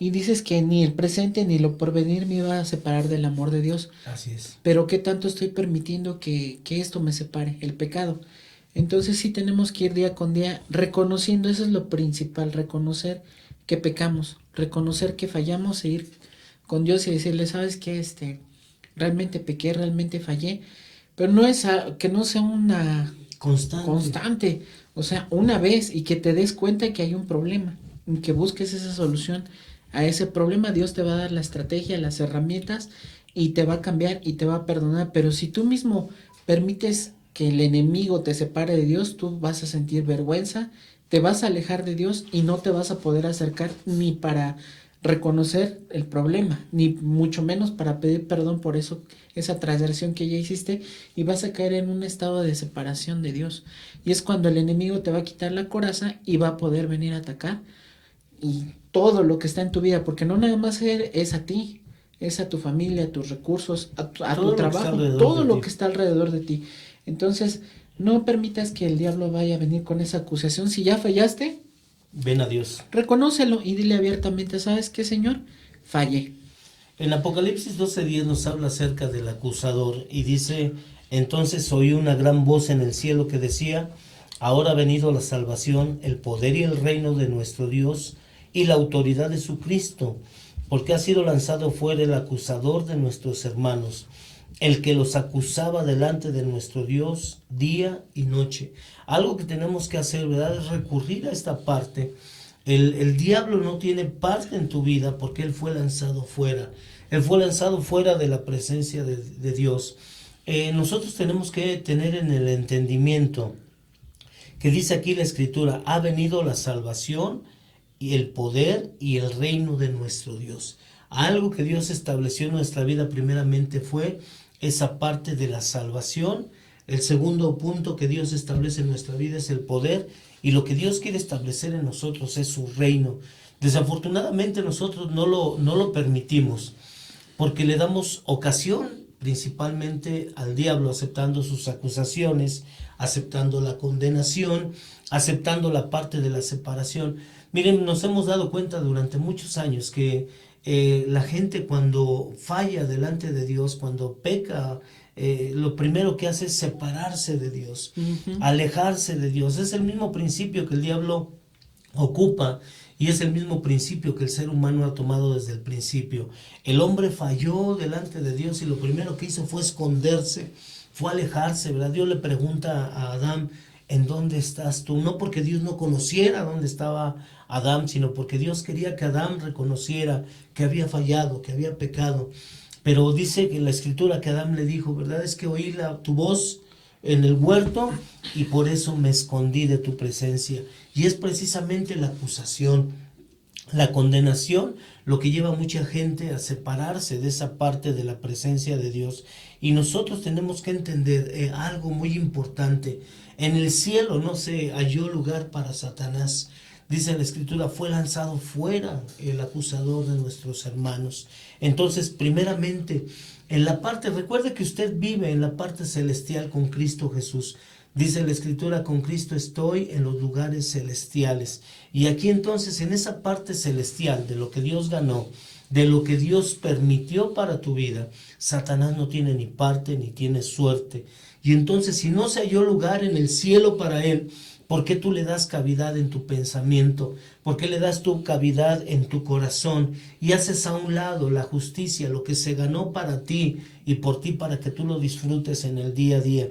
Y dices que ni el presente ni lo porvenir me iba a separar del amor de Dios. Así es. Pero ¿qué tanto estoy permitiendo que esto me separe? El pecado. Entonces sí tenemos que ir día con día reconociendo, eso es lo principal, reconocer que pecamos, reconocer que fallamos, e ir con Dios y decirle, ¿sabes qué? Realmente pequé, realmente fallé. Pero no es que no sea una constante, o sea, una vez, y que te des cuenta que hay un problema, y que busques esa solución a ese problema. Dios te va a dar la estrategia, las herramientas, y te va a cambiar y te va a perdonar. Pero si tú mismo permites que el enemigo te separe de Dios, tú vas a sentir vergüenza, te vas a alejar de Dios y no te vas a poder acercar ni para reconocer el problema, ni mucho menos para pedir perdón por eso, esa transgresión que ya hiciste, y vas a caer en un estado de separación de Dios. Y es cuando el enemigo te va a quitar la coraza y va a poder venir a atacar y todo lo que está en tu vida, porque no nada más es a ti, es a tu familia, a tus recursos, a tu trabajo, todo lo que está alrededor de ti. Entonces, no permitas que el diablo vaya a venir con esa acusación. Si ya fallaste, ven a Dios. Reconócelo y dile abiertamente, ¿sabes qué, Señor? Fallé. En Apocalipsis 12:10 nos habla acerca del acusador y dice, entonces oí una gran voz en el cielo que decía, ahora ha venido la salvación, el poder y el reino de nuestro Dios y la autoridad de su Cristo, porque ha sido lanzado fuera el acusador de nuestros hermanos, el que los acusaba delante de nuestro Dios día y noche. Algo que tenemos que hacer, ¿verdad?, es recurrir a esta parte. El diablo no tiene parte en tu vida porque él fue lanzado fuera. Él fue lanzado fuera de la presencia de Dios. Nosotros tenemos que tener en el entendimiento que dice aquí la Escritura, ha venido la salvación y el poder y el reino de nuestro Dios. Algo que Dios estableció en nuestra vida primeramente fue esa parte de la salvación. El segundo punto que Dios establece en nuestra vida es el poder, y lo que Dios quiere establecer en nosotros es su reino. Desafortunadamente nosotros no lo permitimos, porque le damos ocasión principalmente al diablo, aceptando sus acusaciones, aceptando la condenación, aceptando la parte de la separación. Miren, nos hemos dado cuenta durante muchos años que la gente cuando falla delante de Dios, cuando peca, lo primero que hace es separarse de Dios, alejarse de Dios. Es el mismo principio que el diablo ocupa y es el mismo principio que el ser humano ha tomado desde el principio. El hombre falló delante de Dios y lo primero que hizo fue esconderse, fue alejarse, ¿verdad? Dios le pregunta a Adán, ¿en dónde estás tú? No porque Dios no conociera dónde estaba Adán, sino porque Dios quería que Adán reconociera que había fallado, que había pecado. Pero dice que en la escritura que Adán le dijo, ¿verdad? Es que oí tu voz en el huerto y por eso me escondí de tu presencia. Y es precisamente la acusación, la condenación, lo que lleva a mucha gente a separarse de esa parte de la presencia de Dios. Y nosotros tenemos que entender algo muy importante. En el cielo no se halló lugar para Satanás. Dice la escritura, fue lanzado fuera el acusador de nuestros hermanos. Entonces, primeramente, en la parte, recuerde que usted vive en la parte celestial con Cristo Jesús. Dice la escritura, con Cristo estoy en los lugares celestiales. Y aquí entonces, en esa parte celestial de lo que Dios ganó, de lo que Dios permitió para tu vida, Satanás no tiene ni parte ni tiene suerte. Y entonces, si no se halló lugar en el cielo para él, ¿por qué tú le das cavidad en tu pensamiento? ¿Por qué le das tu cavidad en tu corazón? Y haces a un lado la justicia, lo que se ganó para ti y por ti, para que tú lo disfrutes en el día a día.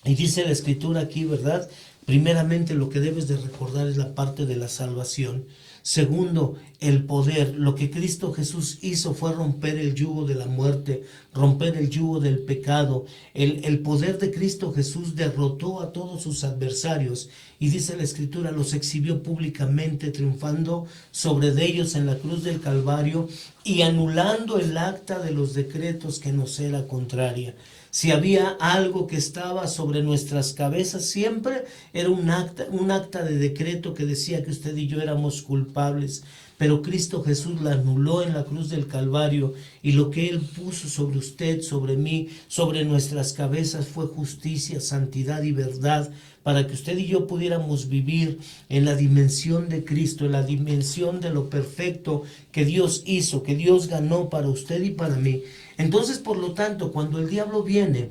Y dice la escritura aquí, ¿verdad? Primeramente, lo que debes de recordar es la parte de la salvación. Segundo, el poder. Lo que Cristo Jesús hizo fue romper el yugo de la muerte, romper el yugo del pecado. El poder de Cristo Jesús derrotó a todos sus adversarios. Y dice la escritura, los exhibió públicamente, triunfando sobre de ellos en la cruz del Calvario y anulando el acta de los decretos que nos era contraria. Si había algo que estaba sobre nuestras cabezas, siempre era un acta de decreto que decía que usted y yo éramos culpables. Pero Cristo Jesús la anuló en la cruz del Calvario, y lo que Él puso sobre usted, sobre mí, sobre nuestras cabezas fue justicia, santidad y verdad, para que usted y yo pudiéramos vivir en la dimensión de Cristo, en la dimensión de lo perfecto que Dios hizo, que Dios ganó para usted y para mí. Entonces, por lo tanto, cuando el diablo viene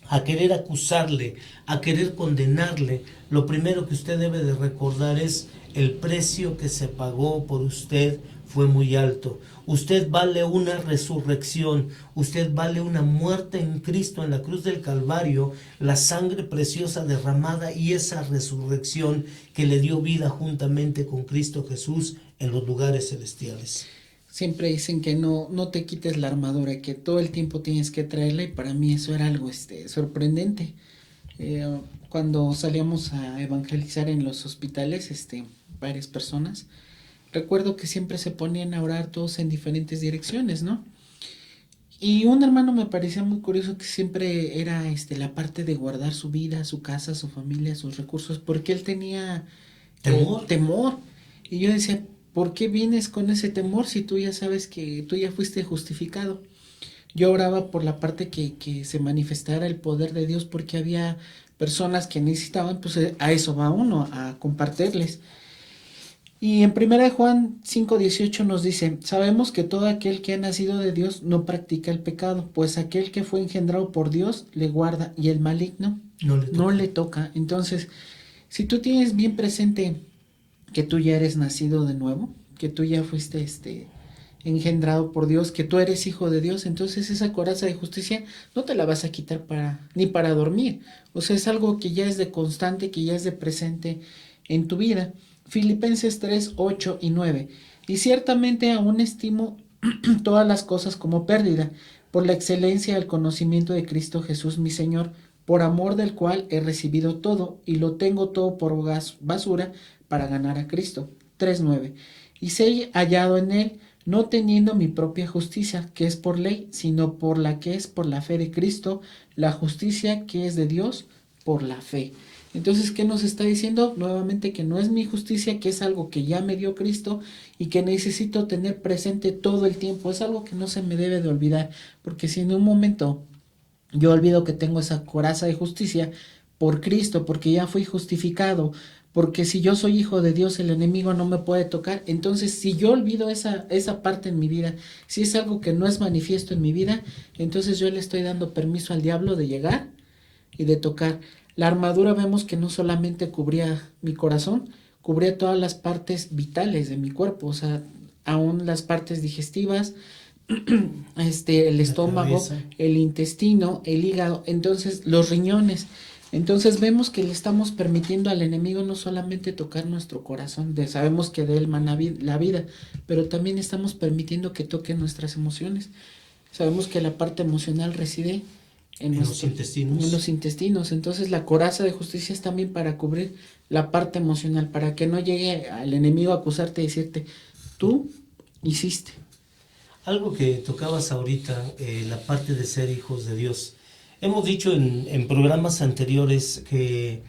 a querer acusarle, a querer condenarle, lo primero que usted debe de recordar es el precio que se pagó por usted fue muy alto. Usted vale una resurrección, usted vale una muerte en Cristo en la cruz del Calvario, la sangre preciosa derramada y esa resurrección que le dio vida juntamente con Cristo Jesús en los lugares celestiales. Siempre dicen que no te quites la armadura, que todo el tiempo tienes que traerla, y para mí eso era algo sorprendente. Cuando salíamos a evangelizar en los hospitales, varias personas, recuerdo que siempre se ponían a orar todos en diferentes direcciones, ¿no? Y un hermano me parecía muy curioso que siempre era la parte de guardar su vida, su casa, su familia, sus recursos, porque él tenía temor. Y yo decía, ¿por qué vienes con ese temor si tú ya sabes que tú ya fuiste justificado? Yo oraba por la parte que se manifestara el poder de Dios, porque había personas que necesitaban, pues a eso va uno, a compartirles. Y en 1 Juan 5:18 nos dice, sabemos que todo aquel que ha nacido de Dios no practica el pecado, pues aquel que fue engendrado por Dios le guarda, y el maligno no le toca. Entonces, si tú tienes bien presente que tú ya eres nacido de nuevo, que tú ya fuiste engendrado por Dios, que tú eres hijo de Dios, entonces esa coraza de justicia no te la vas a quitar ni para dormir. O sea, es algo que ya es de constante, que ya es de presente en tu vida. Filipenses 3, 8 y 9. Y ciertamente aún estimo todas las cosas como pérdida, por la excelencia del conocimiento de Cristo Jesús mi Señor, por amor del cual he recibido todo, y lo tengo todo por basura para ganar a Cristo. 3:9. Y sé hallado en él, no teniendo mi propia justicia, que es por ley, sino por la que es por la fe de Cristo, la justicia que es de Dios por la fe. Entonces, ¿qué nos está diciendo? Nuevamente que no es mi justicia, que es algo que ya me dio Cristo y que necesito tener presente todo el tiempo. Es algo que no se me debe de olvidar, porque si en un momento yo olvido que tengo esa coraza de justicia por Cristo, porque ya fui justificado, porque si yo soy hijo de Dios, el enemigo no me puede tocar. Entonces, si yo olvido esa parte en mi vida, si es algo que no es manifiesto en mi vida, entonces yo le estoy dando permiso al diablo de llegar y de tocar. La armadura vemos que no solamente cubría mi corazón, cubría todas las partes vitales de mi cuerpo, o sea, aún las partes digestivas, el estómago, el intestino, el hígado, entonces los riñones. Entonces vemos que le estamos permitiendo al enemigo no solamente tocar nuestro corazón, sabemos que de él mana la vida, pero también estamos permitiendo que toque nuestras emociones. Sabemos que la parte emocional reside en los intestinos. Entonces la coraza de justicia es también para cubrir la parte emocional, para que no llegue al enemigo a acusarte y decirte, tú hiciste. Algo que tocabas ahorita, la parte de ser hijos de Dios. Hemos dicho en programas anteriores que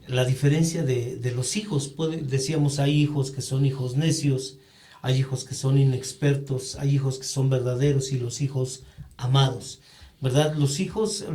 la diferencia de los hijos, decíamos, hay hijos que son hijos necios, hay hijos que son inexpertos, hay hijos que son verdaderos y los hijos amados, ¿verdad? Los hijos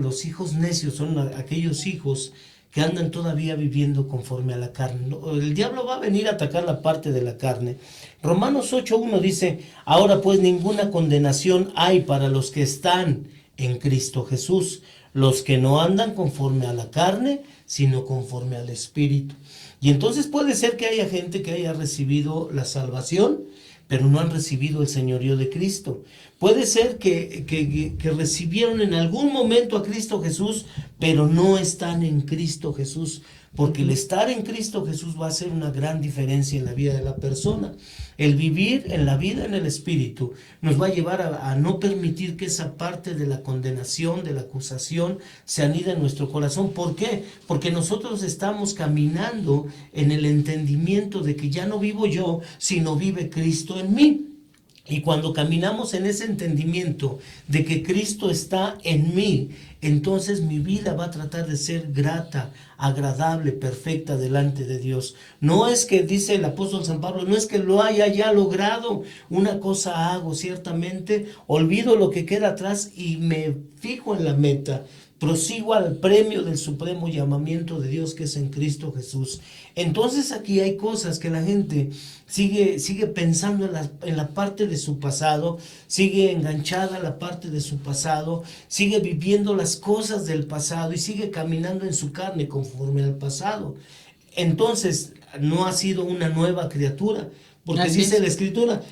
necios son aquellos hijos que andan todavía viviendo conforme a la carne. El diablo va a venir a atacar la parte de la carne. Romanos 8:1 dice, ahora pues ninguna condenación hay para los que están en Cristo Jesús, los que no andan conforme a la carne, sino conforme al Espíritu. Y entonces puede ser que haya gente que haya recibido la salvación, pero no han recibido el señorío de Cristo. Puede ser que recibieron en algún momento a Cristo Jesús, pero no están en Cristo Jesús, porque el estar en Cristo Jesús va a hacer una gran diferencia en la vida de la persona. El vivir en la vida en el Espíritu nos va a llevar a no permitir que esa parte de la condenación, de la acusación, se anida en nuestro corazón. ¿Por qué? Porque nosotros estamos caminando en el entendimiento de que ya no vivo yo, sino vive Cristo en mí. Y cuando caminamos en ese entendimiento de que Cristo está en mí, entonces mi vida va a tratar de ser grata, agradable, perfecta delante de Dios. No es que, dice el apóstol San Pablo, no es que lo haya ya logrado. Una cosa hago, ciertamente, olvido lo que queda atrás y me fijo en la meta. Prosigo al premio del supremo llamamiento de Dios que es en Cristo Jesús. Entonces aquí hay cosas que la gente sigue pensando en la parte de su pasado, sigue enganchada a la parte de su pasado, sigue viviendo las cosas del pasado y sigue caminando en su carne conforme al pasado. Entonces no ha sido una nueva criatura. Porque así dice la Escritura,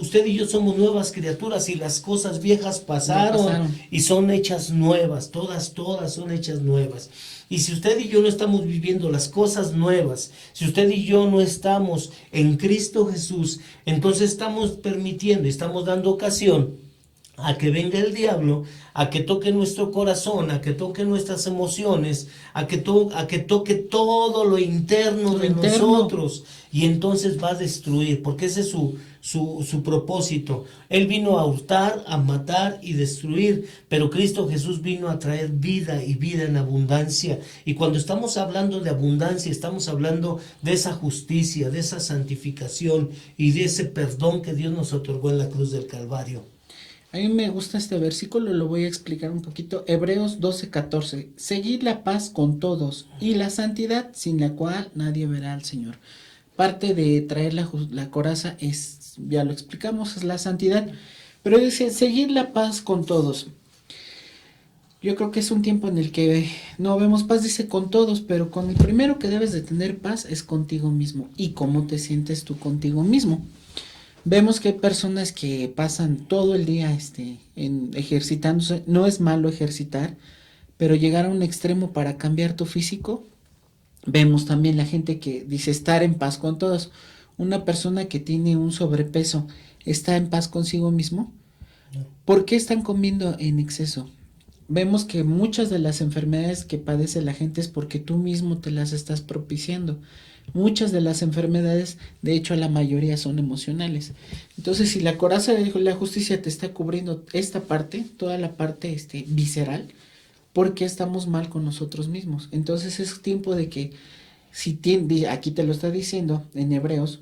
usted y yo somos nuevas criaturas y las cosas viejas pasaron y son hechas nuevas, todas son hechas nuevas. Y si usted y yo no estamos viviendo las cosas nuevas, si usted y yo no estamos en Cristo Jesús, entonces estamos permitiendo, estamos dando ocasión a que venga el diablo, a que toque nuestro corazón, a que toque nuestras emociones, a que toque todo lo interno de nosotros, y entonces va a destruir, porque ese es su propósito. Él vino a hurtar, a matar y destruir, pero Cristo Jesús vino a traer vida y vida en abundancia. Y cuando estamos hablando de abundancia, estamos hablando de esa justicia, de esa santificación y de ese perdón que Dios nos otorgó en la cruz del Calvario. A mí me gusta este versículo, lo voy a explicar un poquito. Hebreos 12:14. Seguid la paz con todos y la santidad, sin la cual nadie verá al Señor. Parte de traer la coraza es, ya lo explicamos, es la santidad. Pero dice, seguid la paz con todos. Yo creo que es un tiempo en el que no vemos paz, dice con todos, pero con el primero que debes de tener paz es contigo mismo. ¿Y cómo te sientes tú contigo mismo? Vemos que hay personas que pasan todo el día ejercitándose. No es malo ejercitar, pero llegar a un extremo para cambiar tu físico. Vemos también la gente que dice estar en paz con todos. Una persona que tiene un sobrepeso, ¿está en paz consigo mismo? ¿Por qué están comiendo en exceso? Vemos que muchas de las enfermedades que padece la gente es porque tú mismo te las estás propiciando. Muchas de las enfermedades, de hecho la mayoría son emocionales. Entonces si la coraza de la justicia te está cubriendo esta parte, toda la parte visceral, ¿por qué estamos mal con nosotros mismos? Entonces es tiempo de que, aquí te lo está diciendo en Hebreos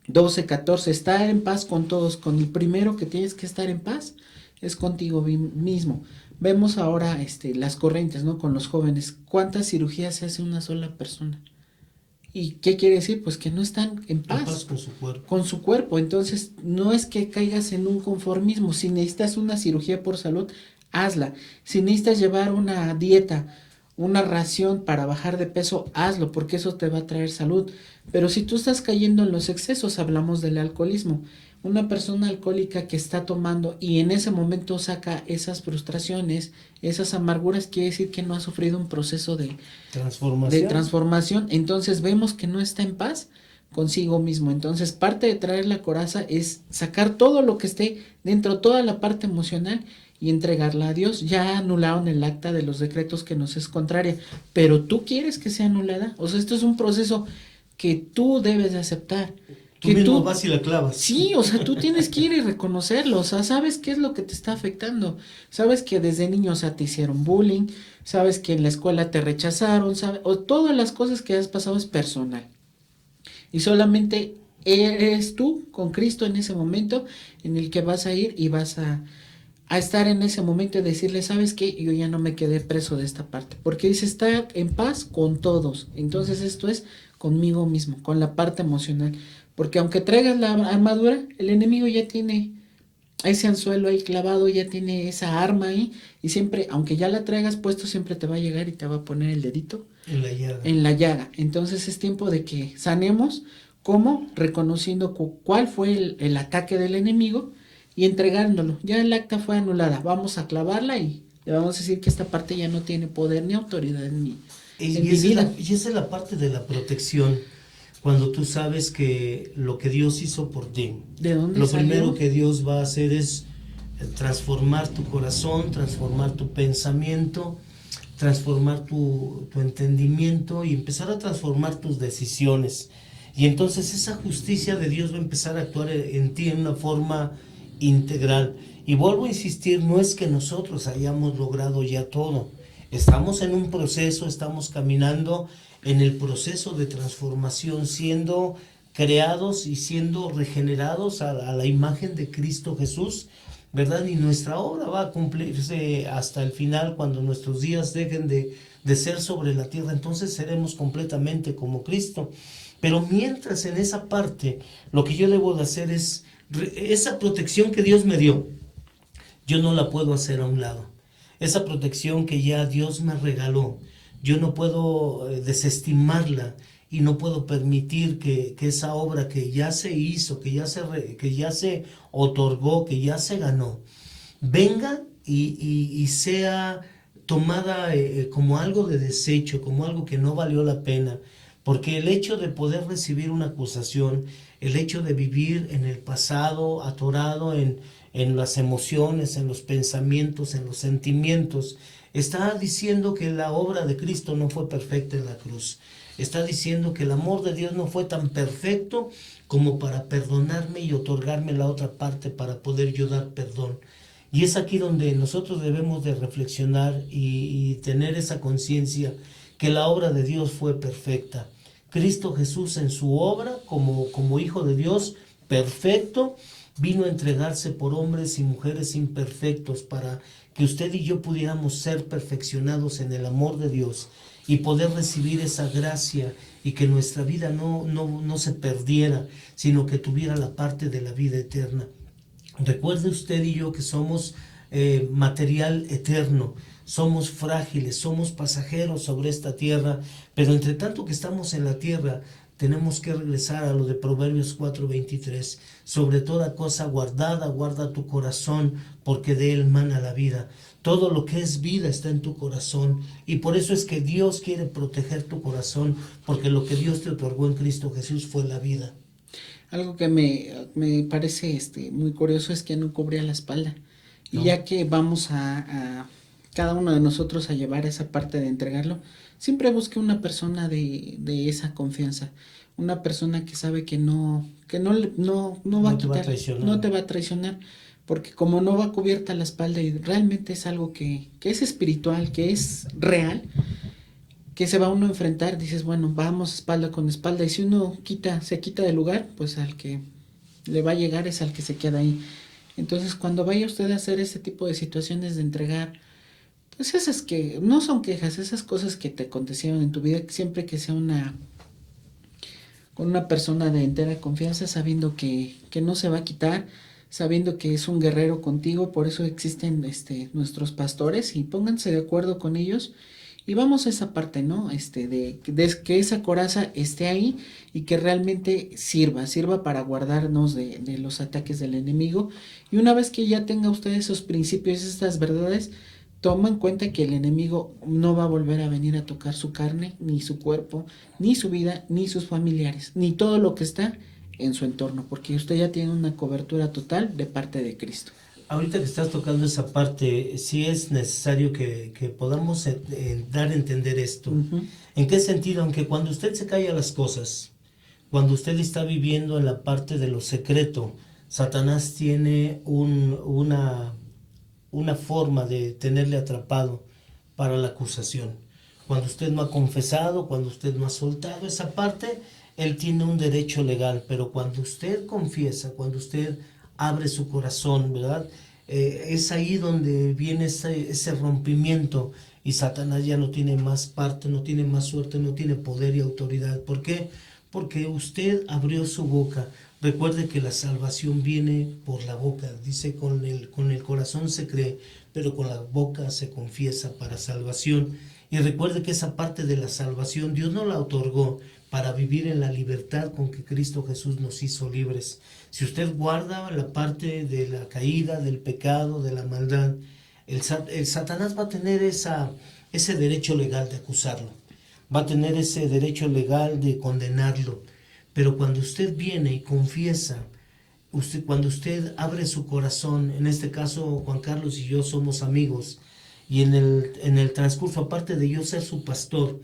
12:14, estar en paz con todos. Con el primero que tienes que estar en paz es contigo mismo. Vemos ahora las corrientes, ¿no? Con los jóvenes. ¿Cuántas cirugías se hace una sola persona? ¿Y qué quiere decir? Pues que no están en paz con su cuerpo. Con su cuerpo. Entonces, no es que caigas en un conformismo. Si necesitas una cirugía por salud, hazla. Si necesitas llevar una dieta, una ración para bajar de peso, hazlo, porque eso te va a traer salud. Pero si tú estás cayendo en los excesos, hablamos del alcoholismo. Una persona alcohólica que está tomando y en ese momento saca esas frustraciones, esas amarguras, quiere decir que no ha sufrido un proceso de transformación. Entonces vemos que no está en paz consigo mismo. Entonces parte de traer la coraza es sacar todo lo que esté dentro, toda la parte emocional, y entregarla a Dios. Ya anularon el acta de los decretos que nos es contraria, pero tú quieres que sea anulada. O sea, esto es un proceso que tú debes de aceptar. Tú mismo vas y la clavas. Sí, o sea, tú tienes que ir y reconocerlo. O sea, sabes qué es lo que te está afectando. Sabes que desde niño, o sea, te hicieron bullying. Sabes que en la escuela te rechazaron. O todas las cosas que has pasado es personal. Y solamente eres tú con Cristo en ese momento en el que vas a ir y vas a estar en ese momento y decirle, ¿sabes qué? Yo ya no me quedé preso de esta parte. Porque dice, estar en paz con todos. Entonces esto es conmigo mismo, con la parte emocional. Porque aunque traigas la armadura, el enemigo ya tiene ese anzuelo ahí clavado, ya tiene esa arma ahí, y siempre, aunque ya la traigas puesto, siempre te va a llegar y te va a poner el dedito en la llaga. Entonces es tiempo de que sanemos. ¿Cómo? Reconociendo cuál fue el ataque del enemigo y entregándolo. Ya el acta fue anulada, vamos a clavarla y le vamos a decir que esta parte ya no tiene poder ni autoridad en mi vida. Y esa es la parte de la protección. Cuando tú sabes que lo que Dios hizo por ti, ¿de dónde lo salió? primero que Dios va a hacer es transformar tu corazón, transformar tu pensamiento, transformar tu entendimiento y empezar a transformar tus decisiones. Y entonces esa justicia de Dios va a empezar a actuar en ti en una forma integral. Y vuelvo a insistir, no es que nosotros hayamos logrado ya todo. Estamos en un proceso, estamos caminando en el proceso de transformación, siendo creados y siendo regenerados a la imagen de Cristo Jesús, ¿verdad? Y nuestra obra va a cumplirse hasta el final, cuando nuestros días dejen de ser sobre la tierra, entonces seremos completamente como Cristo. Pero mientras en esa parte, lo que yo debo de hacer es, esa protección que Dios me dio, yo no la puedo hacer a un lado. Esa protección que ya Dios me regaló, yo no puedo desestimarla y no puedo permitir que esa obra que ya se hizo, que ya se otorgó, que ya se ganó, venga y sea tomada como algo de desecho, como algo que no valió la pena. Porque el hecho de poder recibir una acusación, el hecho de vivir en el pasado, atorado en las emociones, en los pensamientos, en los sentimientos, está diciendo que la obra de Cristo no fue perfecta en la cruz. Está diciendo que el amor de Dios no fue tan perfecto como para perdonarme y otorgarme la otra parte para poder yo dar perdón. Y es aquí donde nosotros debemos de reflexionar y tener esa conciencia que la obra de Dios fue perfecta. Cristo Jesús en su obra como Hijo de Dios perfecto, vino a entregarse por hombres y mujeres imperfectos para que usted y yo pudiéramos ser perfeccionados en el amor de Dios y poder recibir esa gracia y que nuestra vida no se perdiera, sino que tuviera la parte de la vida eterna. Recuerde usted y yo que somos material eterno, somos frágiles, somos pasajeros sobre esta tierra, pero entre tanto que estamos en la tierra, tenemos que regresar a lo de Proverbios 4:23. Sobre toda cosa guardada, guarda tu corazón, porque de él mana la vida. Todo lo que es vida está en tu corazón, y por eso es que Dios quiere proteger tu corazón, porque lo que Dios te otorgó en Cristo Jesús fue la vida. Algo que me parece muy curioso es que no cubría la espalda. No. Y ya que vamos a cada uno de nosotros a llevar esa parte de entregarlo, siempre busque una persona de esa confianza, una persona que sabe que no va a quitar, no te va a traicionar, porque como no va cubierta la espalda y realmente es algo que es espiritual, que es real, que se va uno a enfrentar, dices, bueno, vamos espalda con espalda, y si uno se quita del lugar, pues al que le va a llegar es al que se queda ahí. Entonces, cuando vaya usted a hacer ese tipo de situaciones de entregar, pues esas que no son quejas, esas cosas que te acontecieron en tu vida, siempre que sea con una persona de entera confianza, sabiendo que no se va a quitar, sabiendo que es un guerrero contigo. Por eso existen nuestros pastores, y pónganse de acuerdo con ellos Y vamos a esa parte, ¿no? De que esa coraza esté ahí y que realmente sirva para guardarnos de los ataques del enemigo. Y una vez que ya tenga usted esos principios, estas verdades, toma en cuenta que el enemigo no va a volver a venir a tocar su carne, ni su cuerpo, ni su vida, ni sus familiares, ni todo lo que está en su entorno, porque usted ya tiene una cobertura total de parte de Cristo. Ahorita que estás tocando esa parte, sí es necesario que podamos dar a entender esto. Uh-huh. ¿En qué sentido? Aunque cuando usted se calla las cosas, cuando usted está viviendo en la parte de lo secreto, Satanás tiene una forma de tenerle atrapado para la acusación. Cuando usted no ha confesado, cuando usted no ha soltado esa parte, él tiene un derecho legal, pero cuando usted confiesa, cuando usted abre su corazón, ¿verdad? Es ahí donde viene ese rompimiento y Satanás ya no tiene más parte, no tiene más suerte, no tiene poder y autoridad. ¿Por qué? Porque usted abrió su boca. Recuerde que la salvación viene por la boca. Dice, con el corazón se cree, pero con la boca se confiesa para salvación. Y recuerde que esa parte de la salvación Dios no la otorgó para vivir en la libertad con que Cristo Jesús nos hizo libres. Si usted guarda la parte de la caída, del pecado, de la maldad, el Satanás va a tener ese derecho legal de acusarlo. Va a tener ese derecho legal de condenarlo. Pero cuando usted viene y confiesa, cuando usted abre su corazón, en este caso Juan Carlos y yo somos amigos, y en el transcurso, aparte de yo ser su pastor,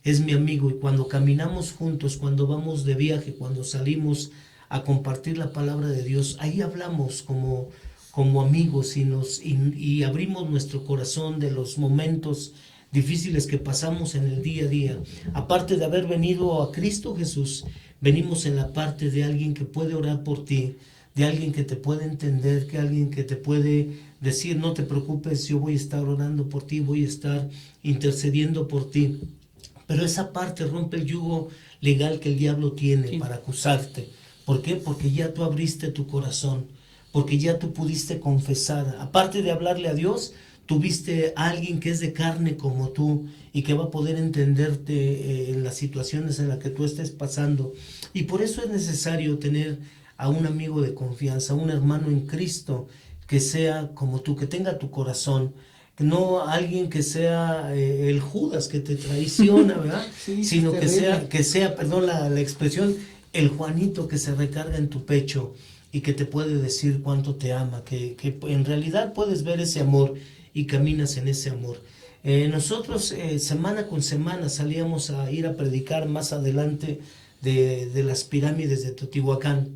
es mi amigo, y cuando caminamos juntos, cuando vamos de viaje, cuando salimos a compartir la palabra de Dios, ahí hablamos como amigos y abrimos nuestro corazón de los momentos difíciles que pasamos en el día a día. Aparte de haber venido a Cristo Jesús, venimos en la parte de alguien que puede orar por ti, de alguien que te puede entender, que alguien que te puede decir, no te preocupes, yo voy a estar orando por ti, voy a estar intercediendo por ti. Pero esa parte rompe el yugo legal que el diablo tiene para acusarte. ¿Por qué? Porque ya tú abriste tu corazón, porque ya tú pudiste confesar. Aparte de hablarle a Dios, tuviste a alguien que es de carne como tú y que va a poder entenderte en las situaciones en las que tú estés pasando. Y por eso es necesario tener a un amigo de confianza, un hermano en Cristo que sea como tú, que tenga tu corazón. No alguien que sea el Judas que te traiciona, ¿verdad? Sí, sino que sea, perdón la expresión, el Juanito que se recarga en tu pecho y que te puede decir cuánto te ama, que en realidad puedes ver ese amor y caminas en ese amor. Nosotros semana con semana salíamos a ir a predicar más adelante de las pirámides de Teotihuacán,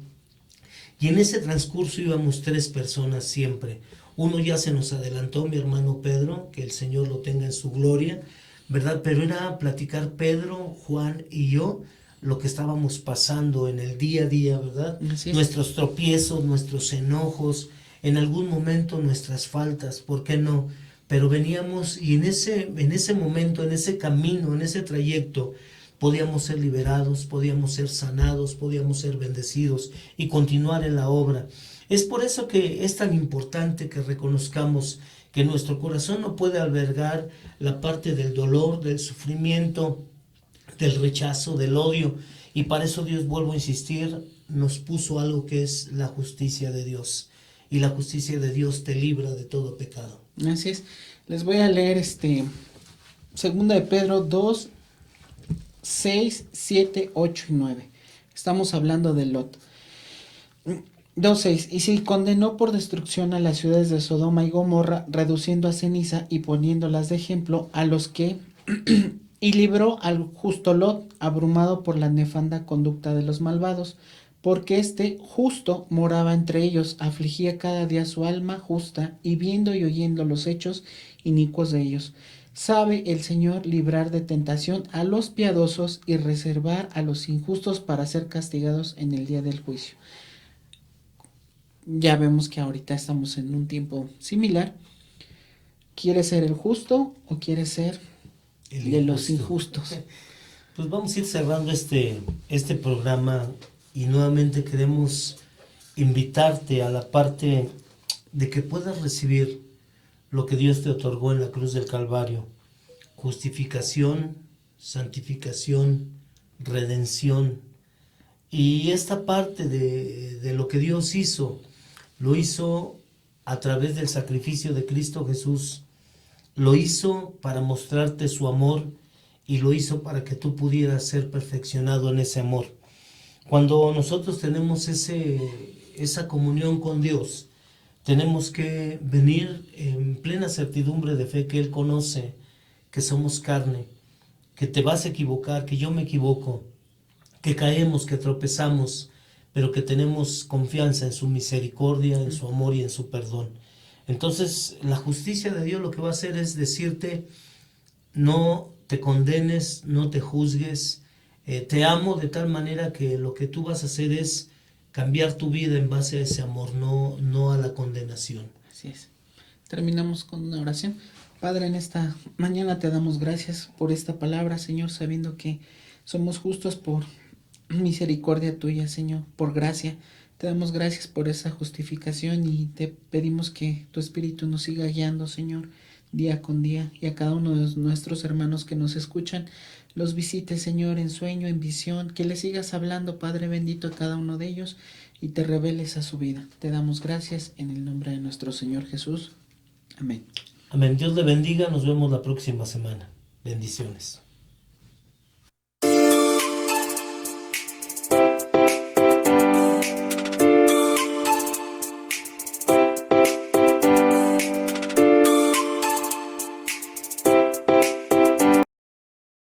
y en ese transcurso íbamos 3 personas siempre. Uno ya se nos adelantó, mi hermano Pedro, que el Señor lo tenga en su gloria, ¿verdad? Pero era platicar Pedro, Juan y yo lo que estábamos pasando en el día a día, ¿verdad? Nuestros tropiezos, nuestros enojos, en algún momento nuestras faltas, ¿por qué no? Pero veníamos y en ese momento, en ese camino, en ese trayecto, podíamos ser liberados, podíamos ser sanados, podíamos ser bendecidos y continuar en la obra. Es por eso que es tan importante que reconozcamos que nuestro corazón no puede albergar la parte del dolor, del sufrimiento, del rechazo, del odio. Y para eso Dios, vuelvo a insistir, nos puso algo que es la justicia de Dios. Y la justicia de Dios te libra de todo pecado. Así es. Les voy a leer Segunda de Pedro 2, 6, 7, 8 y 9. Estamos hablando de Lot. 2.6. Y se condenó por destrucción a las ciudades de Sodoma y Gomorra, reduciendo a ceniza y poniéndolas de ejemplo a los que... y libró al justo Lot, abrumado por la nefanda conducta de los malvados, porque justo moraba entre ellos, afligía cada día su alma justa, y viendo y oyendo los hechos inicuos de ellos. Sabe el Señor librar de tentación a los piadosos y reservar a los injustos para ser castigados en el día del juicio. Ya vemos que ahorita estamos en un tiempo similar. ¿Quieres ser el justo o quieres ser de los injustos? Pues vamos a ir cerrando este programa y nuevamente queremos invitarte a la parte de que puedas recibir lo que Dios te otorgó en la cruz del Calvario. justificación, santificación, redención. Y esta parte de lo que Dios hizo, lo hizo a través del sacrificio de Cristo Jesús. Lo hizo para mostrarte su amor y lo hizo para que tú pudieras ser perfeccionado en ese amor. Cuando nosotros tenemos esa comunión con Dios, tenemos que venir en plena certidumbre de fe que Él conoce, que somos carne, que te vas a equivocar, que yo me equivoco, que caemos, que tropezamos, pero que tenemos confianza en su misericordia, en su amor y en su perdón. Entonces, la justicia de Dios lo que va a hacer es decirte, no te condenes, no te juzgues, te amo de tal manera que lo que tú vas a hacer es cambiar tu vida en base a ese amor, no a la condenación. Así es. Terminamos con una oración. Padre, en esta mañana te damos gracias por esta palabra, Señor, sabiendo que somos justos por misericordia tuya, Señor, por gracia. Te damos gracias por esa justificación y te pedimos que tu Espíritu nos siga guiando, Señor, día con día, y a cada uno de nuestros hermanos que nos escuchan, los visite, Señor, en sueño, en visión, que le sigas hablando, Padre bendito, a cada uno de ellos y te reveles a su vida. Te damos gracias en el nombre de nuestro Señor Jesús. Amén. Amén. Dios le bendiga. Nos vemos la próxima semana. Bendiciones.